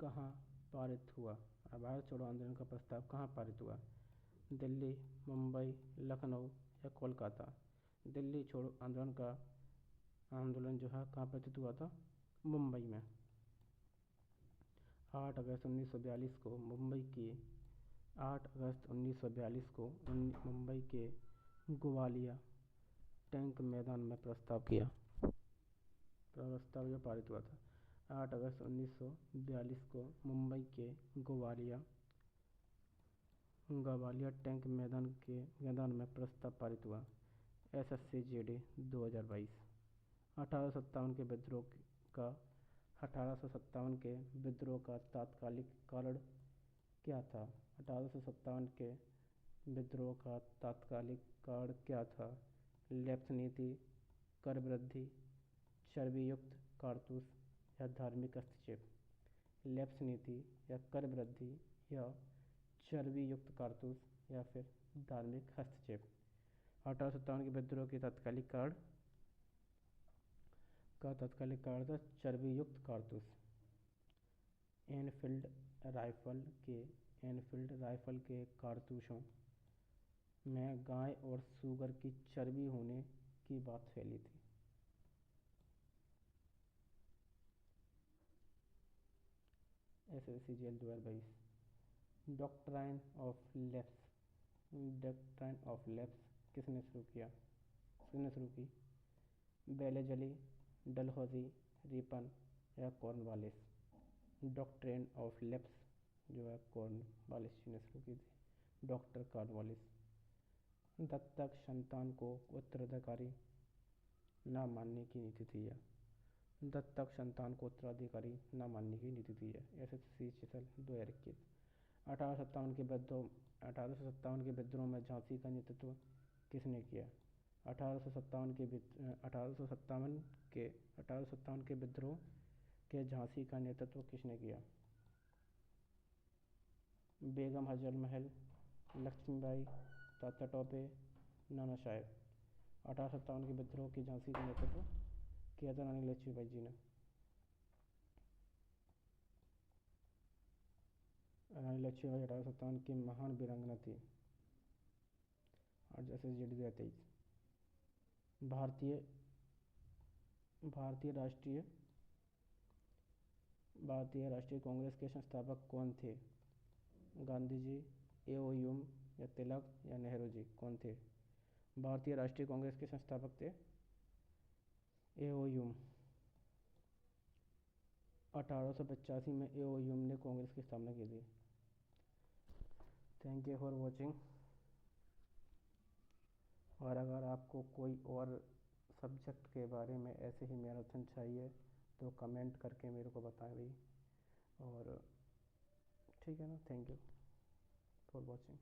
कहाँ पारित हुआ? भारत छोड़ो आंदोलन का प्रस्ताव कहाँ पारित हुआ? दिल्ली, मुंबई, लखनऊ या कोलकाता? दिल्ली छोड़ो आंदोलन जो है कहाँ पारित हुआ था? मुंबई में। 8 अगस्त 1942 को मुंबई के ग्वालिया टैंक मैदान में प्रस्ताव जो पारित हुआ था। 8 अगस्त 1942 को मुंबई के ग्वालिया टैंक मैदान में प्रस्ताव पारित हुआ। SSCGD 2022। 1857 के विद्रोह का तात्कालिक कारण क्या था? 1857 के विद्रोह का तात्कालिक कारण क्या था? लैप्स नीति, कर वृद्धि, चर्बी युक्त कारतूस या धार्मिक हस्तक्षेप? लैप्स नीति या कर वृद्धि या चर्बी युक्त कारतूस या फिर धार्मिक हस्तक्षेप? 1857 के विद्रोह के तात्कालिक कारण था चर्बी युक्त कारतूस। एनफील्ड राइफल के कारतूसों में गाय और सूअर की चर्बी होने की बात फैली थी। SSCGL 2022। डॉक्ट्राइन ऑफ लैप्स किसने शुरू की? बेलेजली, डलहौजी, रिपन या कॉर्नवालिस? डॉक्ट्राइन ऑफ लैप्स जो है कॉर्नवालिस जी ने शुरू की थी। Doctor Cornwallis. दत्तक संतान को उत्तराधिकारी न मानने की नीति थी यह। दत्तक संतान को उत्तराधिकारी न मानने की नीति थी यह। SSC-CHSL 2021। 1857 के विद्रोह में झांसी का नेतृत्व किसने किया? 1857 के विद्रोह के झांसी का नेतृत्व किसने किया? बेगम हजरत महल, लक्ष्मीबाई, तात्या टोपे, नाना साहेब। 1857 के विद्रोह की झांसी का नेतृत्व किया था रानी लक्ष्मीबाई जी ने। रानी लक्ष्मीबाई 1857 की महान वीरांगना थी। और जैसे जेडी 23। भारतीय भारतीय राष्ट्रीय भारतीय राष्ट्रीय कांग्रेस के संस्थापक कौन थे? गांधी जी, एओ ह्यूम या तिलक या नेहरू जी, कौन थे? भारतीय राष्ट्रीय कांग्रेस के संस्थापक थे एओ ह्यूम। 1885 में एओ ह्यूम ने कांग्रेस की स्थापना की थी। Thank you for watching. और अगर आपको कोई और सब्जेक्ट के बारे में ऐसे ही मैराथन चाहिए तो कमेंट करके मेरे को बताएं भाई। और ठीक है ना, थैंक यू फॉर वॉचिंग।